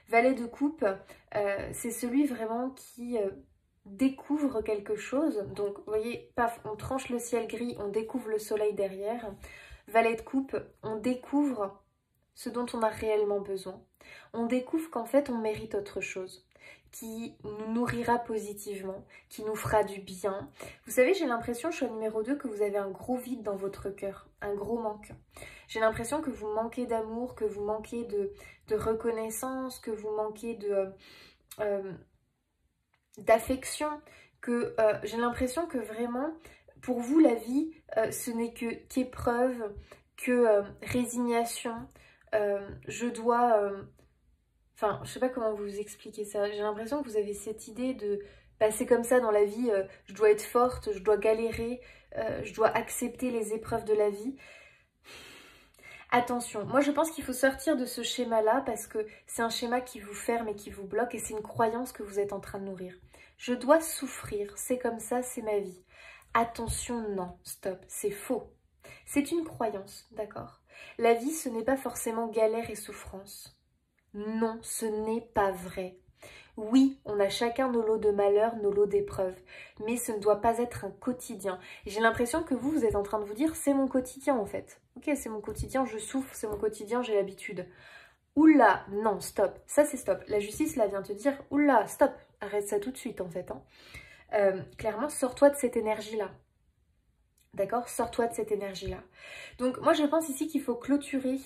Valet de coupe, c'est celui vraiment qui découvre quelque chose. Donc, vous voyez, paf, on tranche le ciel gris, on découvre le soleil derrière. Valet de coupe, on découvre ce dont on a réellement besoin. On découvre qu'en fait, on mérite autre chose, qui nous nourrira positivement, qui nous fera du bien. Vous savez, j'ai l'impression, choix numéro 2, que vous avez un gros vide dans votre cœur, un gros manque. J'ai l'impression que vous manquez d'amour, que vous manquez de reconnaissance, que vous manquez d'affection, que j'ai l'impression que vraiment, pour vous, la vie, ce n'est qu'épreuve, que résignation. Je dois... Enfin, je sais pas comment vous expliquer ça. J'ai l'impression que vous avez cette idée de... Bah, c'est comme ça dans la vie, je dois être forte, je dois galérer, je dois accepter les épreuves de la vie. Attention, moi je pense qu'il faut sortir de ce schéma-là parce que c'est un schéma qui vous ferme et qui vous bloque et c'est une croyance que vous êtes en train de nourrir. Je dois souffrir, c'est comme ça, c'est ma vie. Attention, non, stop, c'est faux. C'est une croyance, d'accord? La vie, ce n'est pas forcément galère et souffrance. Non, ce n'est pas vrai. Oui, on a chacun nos lots de malheur, nos lots d'épreuves, mais ce ne doit pas être un quotidien. J'ai l'impression que vous êtes en train de vous dire, c'est mon quotidien en fait. Ok, c'est mon quotidien, je souffre, c'est mon quotidien, j'ai l'habitude. oula, non, stop, ça c'est stop. La justice là vient te dire, oula, stop, arrête ça tout de suite en fait. Clairement, sors-toi de cette énergie-là. D'accord? Sors-toi de cette énergie-là. Donc moi je pense ici qu'il faut clôturer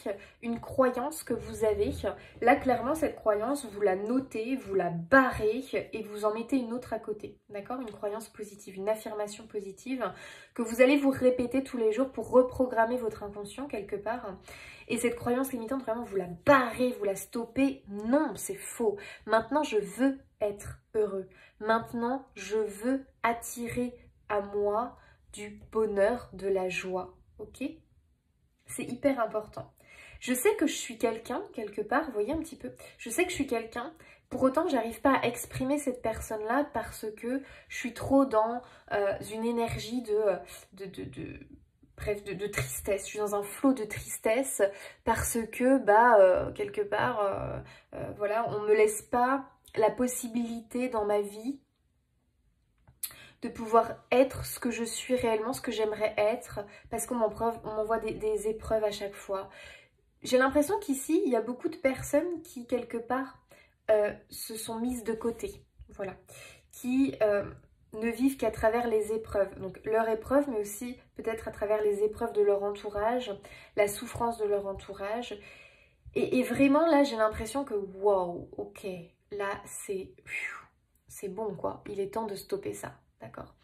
une croyance que vous avez. Là clairement cette croyance, vous la notez, vous la barrez et vous en mettez une autre à côté. D'accord? Une croyance positive, une affirmation positive que vous allez vous répéter tous les jours pour reprogrammer votre inconscient quelque part. Et cette croyance limitante, vraiment vous la barrez, vous la stoppez. Non, c'est faux. Maintenant je veux être heureux. Maintenant je veux attirer à moi du bonheur, de la joie, ok? C'est hyper important. Je sais que je suis quelqu'un, quelque part, vous voyez un petit peu, je sais que je suis quelqu'un, pour autant j'arrive pas à exprimer cette personne-là parce que je suis trop dans une énergie bref, de tristesse, je suis dans un flot de tristesse parce que, quelque part, voilà, on me laisse pas la possibilité dans ma vie de pouvoir être ce que je suis réellement, ce que j'aimerais être, parce qu'on m'envoie des épreuves à chaque fois. J'ai l'impression qu'ici, il y a beaucoup de personnes qui, quelque part, se sont mises de côté, voilà, qui ne vivent qu'à travers les épreuves, donc leur épreuve, mais aussi peut-être à travers les épreuves de leur entourage, la souffrance de leur entourage, et vraiment, là, j'ai l'impression que, wow, ok, là, c'est bon, quoi, il est temps de stopper ça. D'accord.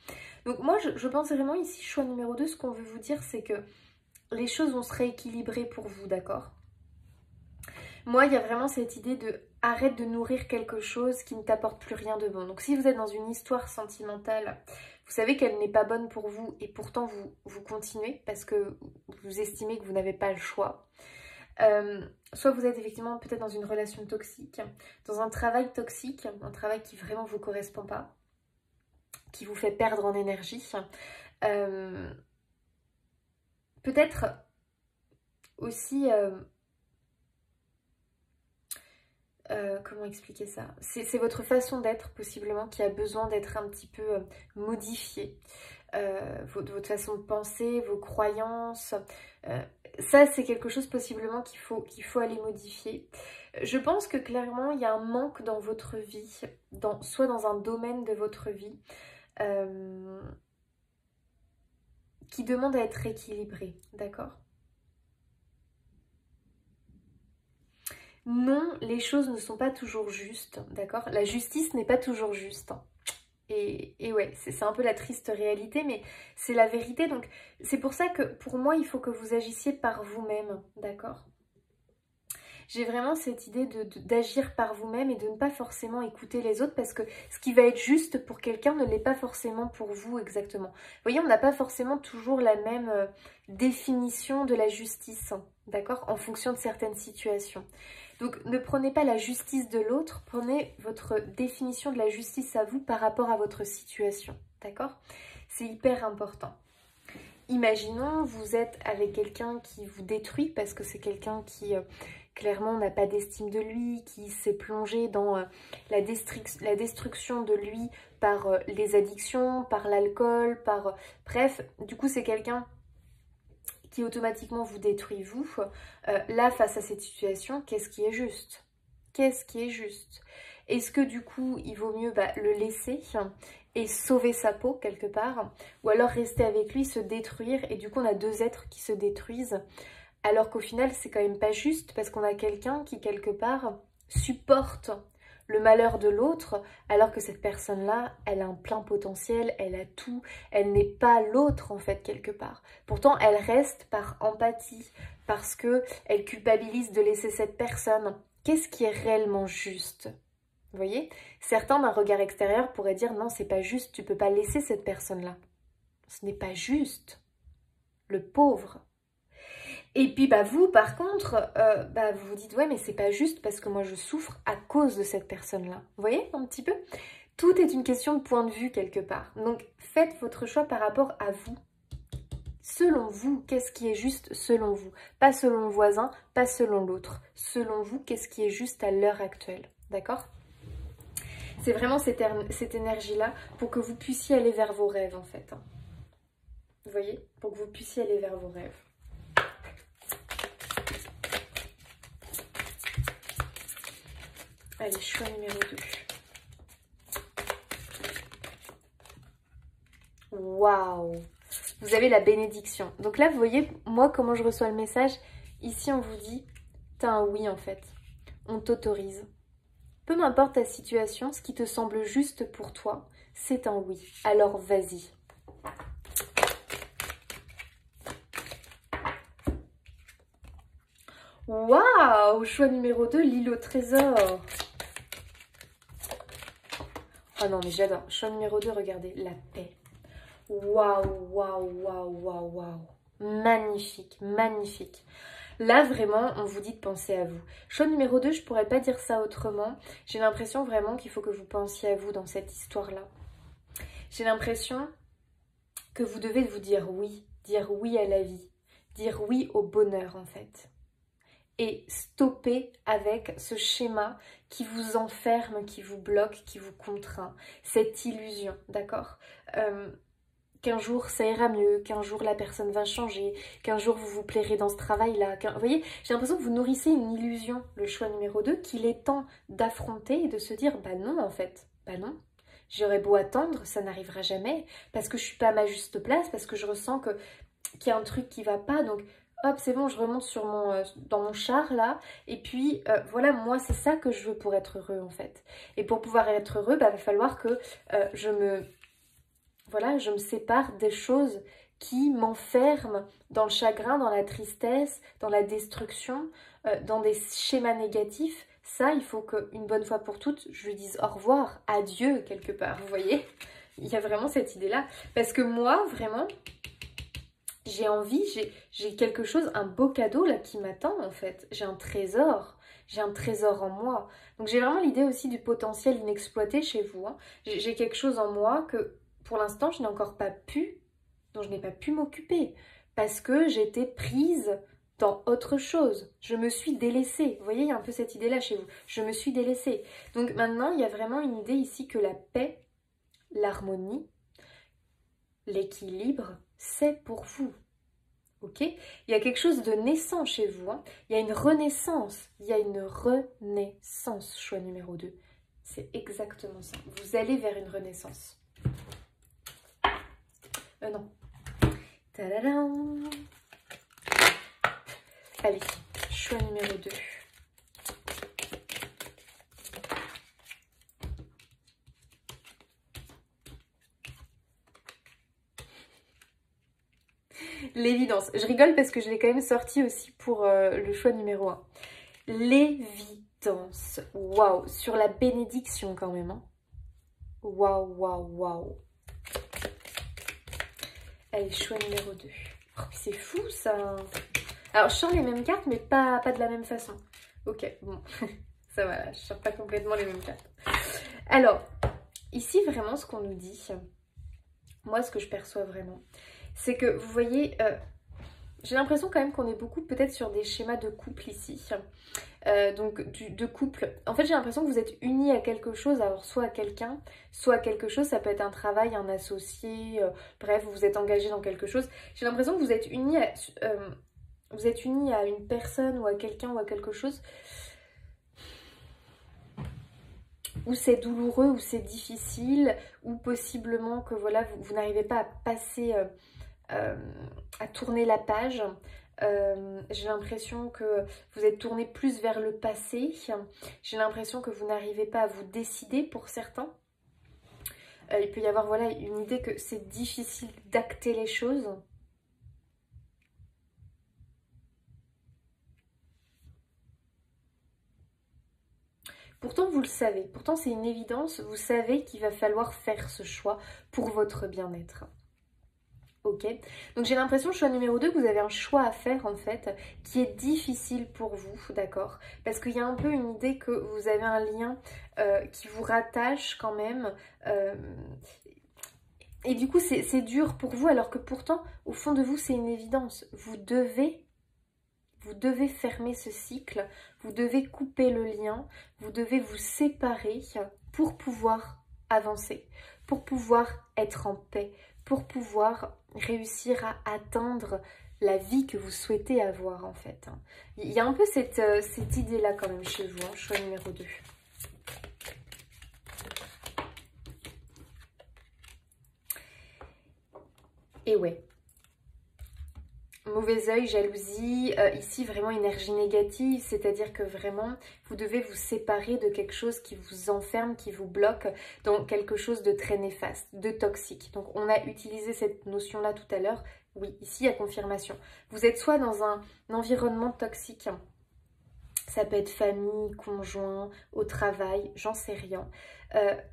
Donc moi, je pense vraiment ici, choix numéro 2, ce qu'on veut vous dire, c'est que les choses vont se rééquilibrer pour vous, d'accord? Moi, il y a vraiment cette idée de arrête de nourrir quelque chose qui ne t'apporte plus rien de bon. Donc si vous êtes dans une histoire sentimentale, vous savez qu'elle n'est pas bonne pour vous et pourtant vous continuez parce que vous estimez que vous n'avez pas le choix. Soit vous êtes effectivement peut-être dans une relation toxique, dans un travail toxique, un travail qui vraiment vous correspond pas, qui vous fait perdre en énergie. Peut-être aussi, comment expliquer ça? C'est votre façon d'être possiblement qui a besoin d'être un petit peu modifiée. Votre façon de penser, vos croyances, ça c'est quelque chose possiblement qu'il faut aller modifier. Je pense que clairement il y a un manque dans votre vie, soit dans un domaine de votre vie, qui demande à être équilibré, d'accord? Non, les choses ne sont pas toujours justes, d'accord? La justice n'est pas toujours juste. Et ouais, c'est un peu la triste réalité, mais c'est la vérité. Donc c'est pour ça que pour moi, il faut que vous agissiez par vous-même, d'accord? J'ai vraiment cette idée d'agir par vous-même et de ne pas forcément écouter les autres parce que ce qui va être juste pour quelqu'un ne l'est pas forcément pour vous exactement. Vous voyez, on n'a pas forcément toujours la même définition de la justice, d'accord? En fonction de certaines situations. Donc ne prenez pas la justice de l'autre, prenez votre définition de la justice à vous par rapport à votre situation, d'accord? C'est hyper important. Imaginons, vous êtes avec quelqu'un qui vous détruit parce que c'est quelqu'un qui clairement n'a pas d'estime de lui, qui s'est plongé dans la destruction de lui par les addictions, par l'alcool, bref, du coup c'est quelqu'un qui automatiquement vous détruit vous. Là, face à cette situation, qu'est-ce qui est juste? Qu'est-ce qui est juste? Est-ce que du coup, il vaut mieux le laisser et sauver sa peau quelque part? Ou alors rester avec lui, se détruire, et du coup, on a deux êtres qui se détruisent. Alors qu'au final, c'est quand même pas juste parce qu'on a quelqu'un qui, quelque part, supporte le malheur de l'autre, alors que cette personne-là, elle a un plein potentiel, elle a tout, elle n'est pas l'autre en fait quelque part. Pourtant, elle reste par empathie, parce que elle culpabilise de laisser cette personne. Qu'est-ce qui est réellement juste? Vous voyez? Certains d'un regard extérieur pourraient dire non, c'est pas juste, tu peux pas laisser cette personne-là. Ce n'est pas juste. Le pauvre. Et puis vous par contre, vous vous dites ouais mais c'est pas juste parce que moi je souffre à cause de cette personne-là. Vous voyez un petit peu? Tout est une question de point de vue quelque part. Donc faites votre choix par rapport à vous. Selon vous, qu'est-ce qui est juste selon vous? Pas selon le voisin, pas selon l'autre. Selon vous, qu'est-ce qui est juste à l'heure actuelle? D'accord? C'est vraiment cette énergie-là pour que vous puissiez aller vers vos rêves en fait. Vous voyez? Pour que vous puissiez aller vers vos rêves. Allez, choix numéro 2. Waouh! Vous avez la bénédiction. Donc là, vous voyez, moi, comment je reçois le message. Ici, on vous dit, t'as un oui en fait. On t'autorise. Peu m'importe ta situation, ce qui te semble juste pour toi, c'est un oui. Alors, vas-y. Waouh! Choix numéro 2, l'île au trésor. Oh non, mais j'adore. Choix numéro 2, regardez, la paix. Waouh, waouh, waouh, waouh, waouh. Magnifique, magnifique. Là, vraiment, on vous dit de penser à vous. Choix numéro 2, je pourrais pas dire ça autrement. J'ai l'impression vraiment qu'il faut que vous pensiez à vous dans cette histoire-là. J'ai l'impression que vous devez vous dire oui à la vie, dire oui au bonheur en fait. Et stopper avec ce schéma qui vous enferme, qui vous bloque, qui vous contraint. Cette illusion, d'accord, qu'un jour ça ira mieux, qu'un jour la personne va changer, qu'un jour vous vous plairez dans ce travail-là. Vous voyez, j'ai l'impression que vous nourrissez une illusion, le choix numéro 2, qu'il est temps d'affronter et de se dire, bah non en fait, bah non. J'aurais beau attendre, ça n'arrivera jamais, parce que je suis pas à ma juste place, parce que je ressens qu'il y a un truc qui va pas, donc hop, c'est bon, je remonte sur dans mon char là, et puis voilà, moi c'est ça que je veux pour être heureux en fait. Et pour pouvoir être heureux, bah, va falloir que je me sépare des choses qui m'enferment dans le chagrin, dans la tristesse, dans la destruction, dans des schémas négatifs. Ça, il faut qu'une bonne fois pour toutes, je lui dise au revoir, adieu quelque part, vous voyez? Il y a vraiment cette idée-là. Parce que moi, vraiment, j'ai envie, j'ai quelque chose, un beau cadeau là qui m'attend en fait. J'ai un trésor en moi. Donc j'ai vraiment l'idée aussi du potentiel inexploité chez vous. Hein. J'ai quelque chose en moi que pour l'instant je n'ai encore pas pu, dont je n'ai pas pu m'occuper. Parce que j'étais prise dans autre chose. Je me suis délaissée. Vous voyez, il y a un peu cette idée-là chez vous. Je me suis délaissée. Donc maintenant, il y a vraiment une idée ici que la paix, l'harmonie, l'équilibre, c'est pour vous. Ok? Il y a quelque chose de naissant chez vous. Hein. Il y a une renaissance. Il y a une renaissance, choix numéro 2. C'est exactement ça. Vous allez vers une renaissance. Non. Tadadam! Allez, choix numéro 2. L'évidence. Je rigole parce que je l'ai quand même sorti aussi pour le choix numéro 1. L'évidence. Waouh. Sur la bénédiction quand même. Hein. Waouh, waouh, waouh. Allez, choix numéro 2. Oh, c'est fou ça. Alors, je sors les mêmes cartes, mais pas de la même façon. Ok, bon. Ça va, là, je sors pas complètement les mêmes cartes. Alors, ici, vraiment, ce qu'on nous dit, moi, ce que je perçois vraiment, c'est que, vous voyez, j'ai l'impression quand même qu'on est beaucoup peut-être sur des schémas de couple ici. Donc, de couple. En fait, j'ai l'impression que vous êtes unis à quelque chose, alors soit à quelqu'un, soit à quelque chose. Ça peut être un travail, un associé, bref, vous êtes engagé dans quelque chose. J'ai l'impression que vous êtes unis à une personne ou à quelqu'un ou à quelque chose où c'est douloureux, où c'est difficile, ou possiblement que voilà, vous n'arrivez pas à passer, à tourner la page. J'ai l'impression que vous êtes tourné plus vers le passé. J'ai l'impression que vous n'arrivez pas à vous décider pour certains. Il peut y avoir voilà, une idée que c'est difficile d'acter les choses. Pourtant, vous le savez. Pourtant, c'est une évidence. Vous savez qu'il va falloir faire ce choix pour votre bien-être. Ok, donc j'ai l'impression, choix numéro 2, que vous avez un choix à faire en fait, qui est difficile pour vous, d'accord? Parce qu'il y a un peu une idée que vous avez un lien qui vous rattache quand même. Et du coup, c'est dur pour vous, alors que pourtant, au fond de vous, c'est une évidence. Vous devez fermer ce cycle, vous devez couper le lien, vous devez vous séparer pour pouvoir avancer, pour pouvoir être en paix, pour pouvoir réussir à atteindre la vie que vous souhaitez avoir en fait. Il y a un peu cette idée-là quand même chez vous, hein, choix numéro 2. Et ouais. Mauvais œil, jalousie, ici vraiment énergie négative, c'est-à-dire que vraiment vous devez vous séparer de quelque chose qui vous enferme, qui vous bloque dans quelque chose de très néfaste, de toxique. Donc on a utilisé cette notion-là tout à l'heure, oui, ici il y a confirmation. Vous êtes soit dans un environnement toxique, ça peut être famille, conjoint, au travail, j'en sais rien.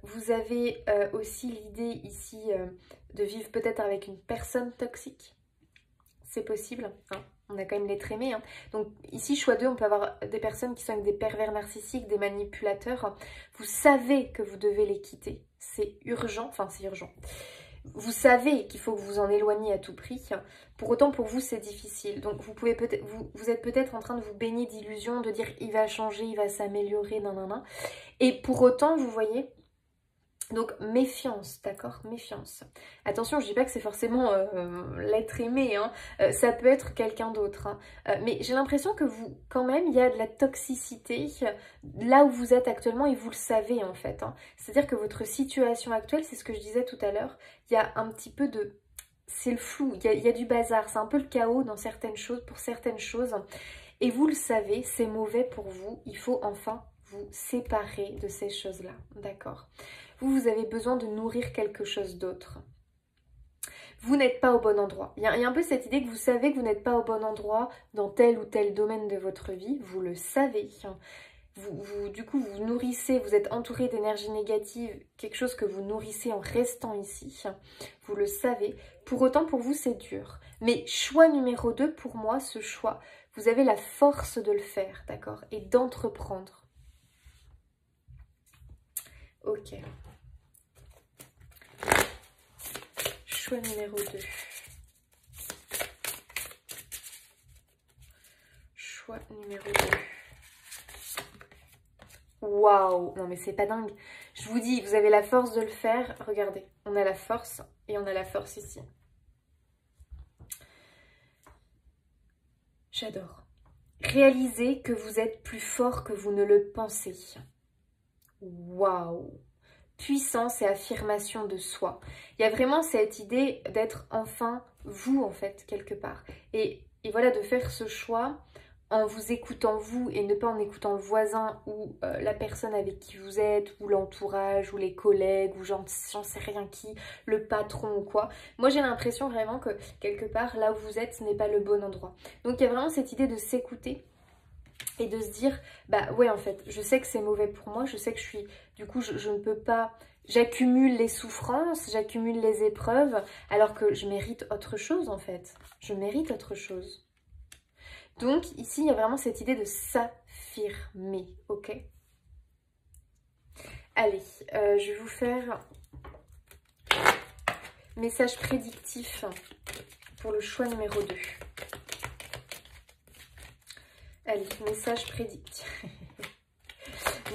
Vous avez aussi l'idée ici de vivre peut-être avec une personne toxique. C'est possible, hein. On a quand même l'être aimé. Hein. Donc ici, choix 2, on peut avoir des personnes qui sont avec des pervers narcissiques, des manipulateurs. Vous savez que vous devez les quitter. C'est urgent, enfin c'est urgent. Vous savez qu'il faut que vous en éloigniez à tout prix. Pour autant, pour vous, c'est difficile. Donc vous pouvez peut-être, vous êtes peut-être en train de vous baigner d'illusions, de dire il va changer, il va s'améliorer, nanana. Et pour autant, vous voyez... Donc méfiance, d'accord, méfiance. Attention, je dis pas que c'est forcément l'être aimé, hein. Ça peut être quelqu'un d'autre. Hein. Mais j'ai l'impression que vous, quand même, il y a de la toxicité là où vous êtes actuellement et vous le savez en fait. Hein. C'est-à-dire que votre situation actuelle, c'est ce que je disais tout à l'heure, il y a un petit peu de... C'est le flou, il y a du bazar, c'est un peu le chaos dans certaines choses, pour certaines choses. Et vous le savez, c'est mauvais pour vous, il faut enfin vous séparer de ces choses-là, d'accord ? Vous avez besoin de nourrir quelque chose d'autre. Vous n'êtes pas au bon endroit. Il y a un peu cette idée que vous savez que vous n'êtes pas au bon endroit dans tel ou tel domaine de votre vie. Vous le savez. Du coup, vous nourrissez, vous êtes entouré d'énergie négative, quelque chose que vous nourrissez en restant ici. Vous le savez. Pour autant, pour vous, c'est dur. Mais choix numéro 2, pour moi, ce choix, vous avez la force de le faire, d'accord? Et d'entreprendre. Ok. Choix numéro 2. Choix numéro 2. Waouh! Non mais c'est pas dingue. Je vous dis, vous avez la force de le faire. Regardez, on a la force et on a la force ici. J'adore. Réalisez que vous êtes plus fort que vous ne le pensez. Waouh! Puissance et affirmation de soi. Il y a vraiment cette idée d'être enfin vous en fait quelque part. Et voilà, de faire ce choix en vous écoutant vous et ne pas en écoutant le voisin ou la personne avec qui vous êtes ou l'entourage ou les collègues ou j'en sais rien qui, le patron ou quoi. Moi j'ai l'impression vraiment que quelque part là où vous êtes ce n'est pas le bon endroit. Donc il y a vraiment cette idée de s'écouter. Et de se dire, bah ouais en fait, je sais que c'est mauvais pour moi, je sais que je suis, du coup je ne peux pas, j'accumule les souffrances, j'accumule les épreuves, alors que je mérite autre chose en fait, je mérite autre chose. Donc ici il y a vraiment cette idée de s'affirmer, ok? Allez, je vais vous faire message prédictif pour le choix numéro 2. Allez, message prédictif.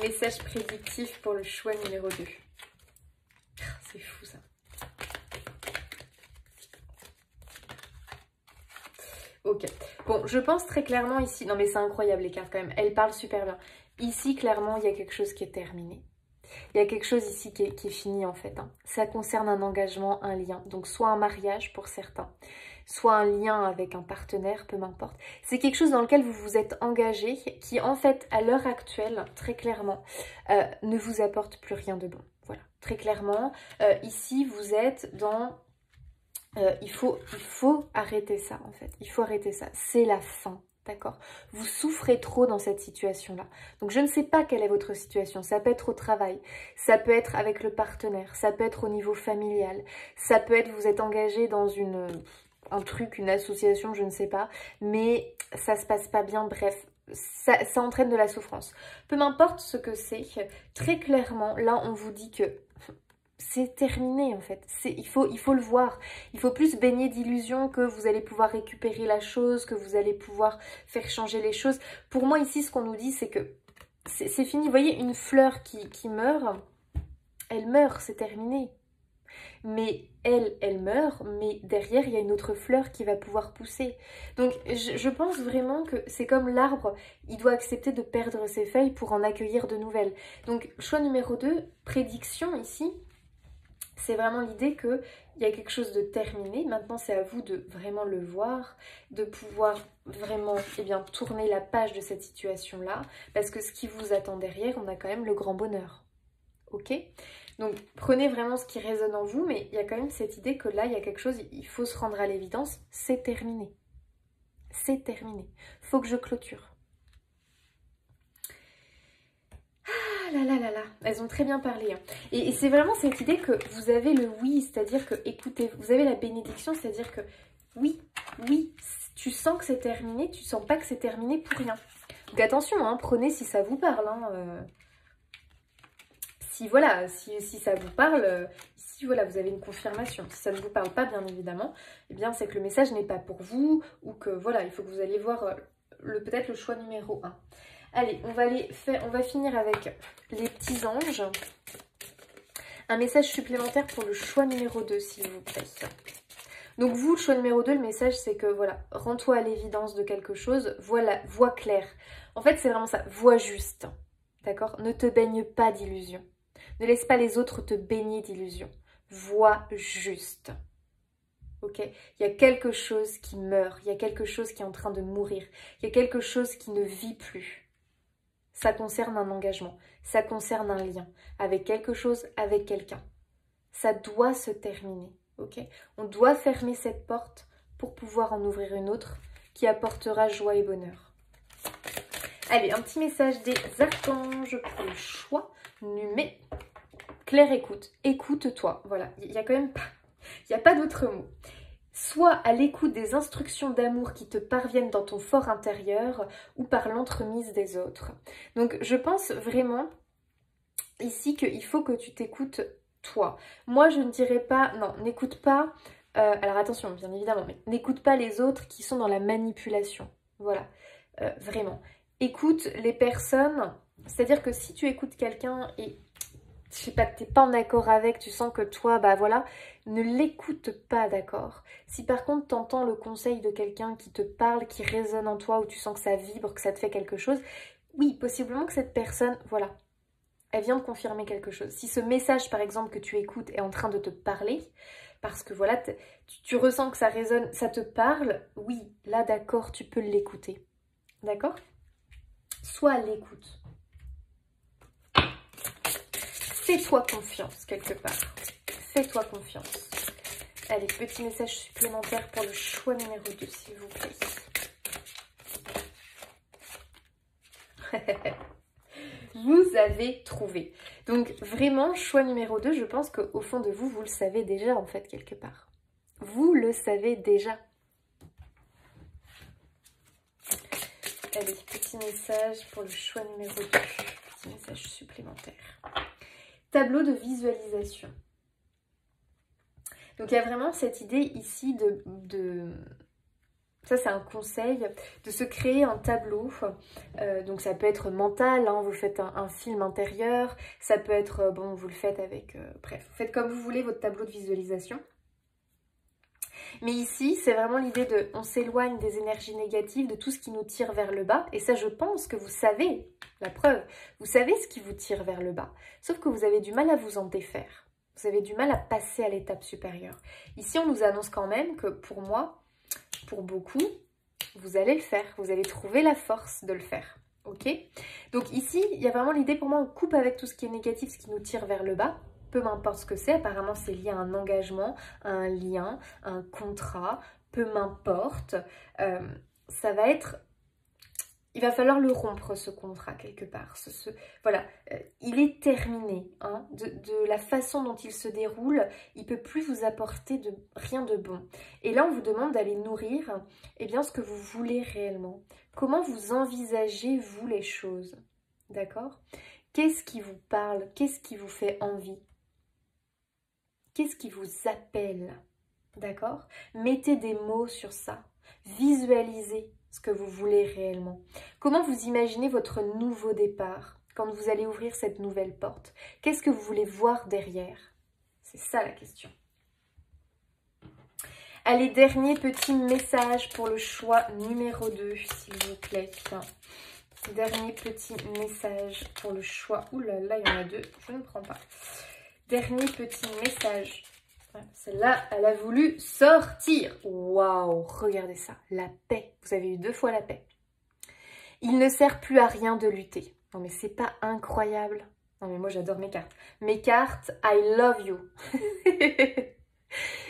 Message prédictif pour le choix numéro 2. C'est fou ça. Ok. Bon, je pense très clairement ici... Non mais c'est incroyable les cartes quand même. Elles parlent super bien. Ici, clairement, il y a quelque chose qui est terminé. Il y a quelque chose ici qui est fini en fait. Hein. Ça concerne un engagement, un lien. Donc soit un mariage pour certains, soit un lien avec un partenaire, peu m'importe. C'est quelque chose dans lequel vous vous êtes engagé qui en fait à l'heure actuelle, très clairement, ne vous apporte plus rien de bon. Voilà, très clairement, ici vous êtes dans... il faut arrêter ça en fait, il faut arrêter ça, c'est la fin. D'accord? Vous souffrez trop dans cette situation-là. Donc, je ne sais pas quelle est votre situation. Ça peut être au travail, ça peut être avec le partenaire, ça peut être au niveau familial, ça peut être vous êtes engagé dans un truc, une association, je ne sais pas, mais ça se passe pas bien, bref, ça entraîne de la souffrance. Peu m'importe ce que c'est, très clairement, là, on vous dit que... c'est terminé en fait, il faut le voir, il faut plus baigner d'illusions que vous allez pouvoir récupérer la chose, que vous allez pouvoir faire changer les choses. Pour moi ici ce qu'on nous dit c'est que c'est fini, vous voyez une fleur qui meurt, elle meurt, c'est terminé. Mais elle meurt, mais derrière il y a une autre fleur qui va pouvoir pousser. Donc je pense vraiment que c'est comme l'arbre, il doit accepter de perdre ses feuilles pour en accueillir de nouvelles. Donc choix numéro 2, prédiction ici. C'est vraiment l'idée qu'il y a quelque chose de terminé. Maintenant, c'est à vous de vraiment le voir, de pouvoir vraiment tourner la page de cette situation-là. Parce que ce qui vous attend derrière, on a quand même le grand bonheur. Ok? Donc, prenez vraiment ce qui résonne en vous, mais il y a quand même cette idée que là, il y a quelque chose, il faut se rendre à l'évidence, c'est terminé. C'est terminé. Faut que je clôture. Ah là là là là, elles ont très bien parlé. Hein. Et c'est vraiment cette idée que vous avez le oui, c'est-à-dire que, écoutez, vous avez la bénédiction, c'est-à-dire que oui, oui, tu sens que c'est terminé, tu sens pas que c'est terminé pour rien. Donc attention, hein, prenez si ça vous parle. Hein, si voilà, si ça vous parle, si voilà, vous avez une confirmation. Si ça ne vous parle pas, bien évidemment, eh bien c'est que le message n'est pas pour vous ou que voilà, il faut que vous alliez voir peut-être le choix numéro 1. Allez, on va finir avec les petits anges. Un message supplémentaire pour le choix numéro 2, s'il vous plaît. Donc vous, le choix numéro 2, le message c'est que voilà, rends-toi à l'évidence de quelque chose, voilà, voie claire. En fait, c'est vraiment ça, voie juste. D'accord? Ne te baigne pas d'illusions. Ne laisse pas les autres te baigner d'illusions. Voie juste. Ok? Il y a quelque chose qui meurt, il y a quelque chose qui est en train de mourir, il y a quelque chose qui ne vit plus. Ça concerne un engagement, ça concerne un lien avec quelque chose, avec quelqu'un. Ça doit se terminer, ok? On doit fermer cette porte pour pouvoir en ouvrir une autre qui apportera joie et bonheur. Allez, un petit message des archanges pour le choix numéro. Claire, écoute, écoute-toi. Voilà, il n'y a quand même pas, il n'y a pas d'autre mot. Soit à l'écoute des instructions d'amour qui te parviennent dans ton fort intérieur ou par l'entremise des autres. Donc je pense vraiment ici qu'il faut que tu t'écoutes toi. Moi je ne dirais pas, non, n'écoute pas, alors attention bien évidemment, mais n'écoute pas les autres qui sont dans la manipulation. Voilà, vraiment. Écoute les personnes, c'est-à-dire que si tu écoutes quelqu'un et je sais pas, t'es pas en accord avec, tu sens que toi, bah voilà, ne l'écoute pas, d'accord? Si par contre t'entends le conseil de quelqu'un qui te parle, qui résonne en toi, où tu sens que ça vibre, que ça te fait quelque chose, oui, possiblement que cette personne, voilà, elle vient de confirmer quelque chose. Si ce message, par exemple, que tu écoutes est en train de te parler, parce que voilà, tu ressens que ça résonne, ça te parle, oui, là d'accord, tu peux l'écouter, d'accord? Sois à l'écoute. Fais-toi confiance, quelque part. Fais-toi confiance. Allez, petit message supplémentaire pour le choix numéro 2, s'il vous plaît. Vous avez trouvé. Donc, vraiment, choix numéro 2, je pense qu'au fond de vous, vous le savez déjà, en fait, quelque part. Vous le savez déjà. Allez, petit message pour le choix numéro 2. Petit message supplémentaire. Tableau de visualisation. Donc il y a vraiment cette idée ici ça c'est un conseil, de se créer un tableau. Donc ça peut être mental, hein, vous faites un film intérieur, ça peut être, bon vous le faites avec, bref, vous faites comme vous voulez votre tableau de visualisation. Mais ici, c'est vraiment l'idée de, on s'éloigne des énergies négatives, de tout ce qui nous tire vers le bas. Et ça, je pense que vous savez, la preuve, vous savez ce qui vous tire vers le bas. Sauf que vous avez du mal à vous en défaire. Vous avez du mal à passer à l'étape supérieure. Ici, on nous annonce quand même que pour moi, pour beaucoup, vous allez le faire. Vous allez trouver la force de le faire. Ok? Donc ici, il y a vraiment l'idée, pour moi, on coupe avec tout ce qui est négatif, ce qui nous tire vers le bas. Peu m'importe ce que c'est, apparemment c'est lié à un engagement, à un lien, à un contrat, peu m'importe. Ça va être... Il va falloir le rompre, ce contrat, quelque part. Voilà, il est terminé. Hein, de la façon dont il se déroule, il ne peut plus vous apporter rien de bon. Et là, on vous demande d'aller nourrir eh bien, ce que vous voulez réellement. Comment vous envisagez, vous, les choses? D'accord? Qu'est-ce qui vous parle? Qu'est-ce qui vous fait envie? Qu'est-ce qui vous appelle? D'accord? Mettez des mots sur ça. Visualisez ce que vous voulez réellement. Comment vous imaginez votre nouveau départ quand vous allez ouvrir cette nouvelle porte? Qu'est-ce que vous voulez voir derrière? C'est ça la question. Allez, dernier petit message pour le choix numéro 2, s'il vous plaît. Dernier petit message pour le choix. Ouh là là, il y en a deux, je ne prends pas. Dernier petit message. Celle-là, elle a voulu sortir. Waouh, regardez ça. La paix. Vous avez eu 2 fois la paix. Il ne sert plus à rien de lutter. Non mais c'est pas incroyable. Non mais moi j'adore mes cartes. Mes cartes, I love you.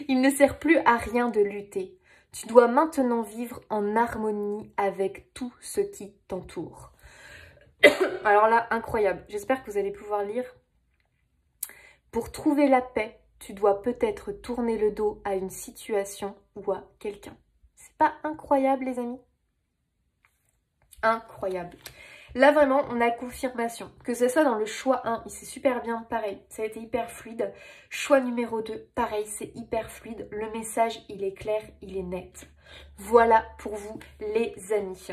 Il ne sert plus à rien de lutter. Tu dois maintenant vivre en harmonie avec tout ce qui t'entoure. Alors là, incroyable. J'espère que vous allez pouvoir lire. Pour trouver la paix, tu dois peut-être tourner le dos à une situation ou à quelqu'un. C'est pas incroyable, les amis? Incroyable. Là, vraiment, on a confirmation. Que ce soit dans le choix 1, il s'est super bien, pareil, ça a été hyper fluide. Choix numéro 2, pareil, c'est hyper fluide. Le message, il est clair, il est net. Voilà pour vous, les amis.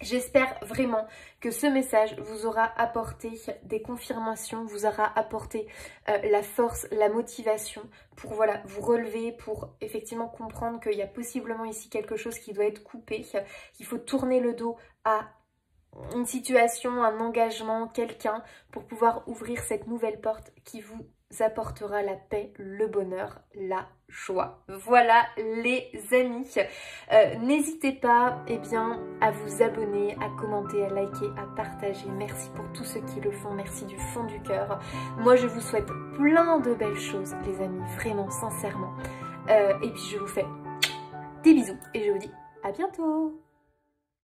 J'espère vraiment que ce message vous aura apporté des confirmations, vous aura apporté la force, la motivation pour voilà, vous relever, pour effectivement comprendre qu'il y a possiblement ici quelque chose qui doit être coupé, qu'il faut tourner le dos à une situation, un engagement, quelqu'un pour pouvoir ouvrir cette nouvelle porte qui vous apportera la paix, le bonheur, la joie. Voilà les amis. N'hésitez pas à vous abonner, à commenter, à liker, à partager. Merci pour tous ceux qui le font. Merci du fond du cœur. Moi, je vous souhaite plein de belles choses, les amis. Vraiment, sincèrement. Et puis, je vous fais des bisous. Et je vous dis à bientôt.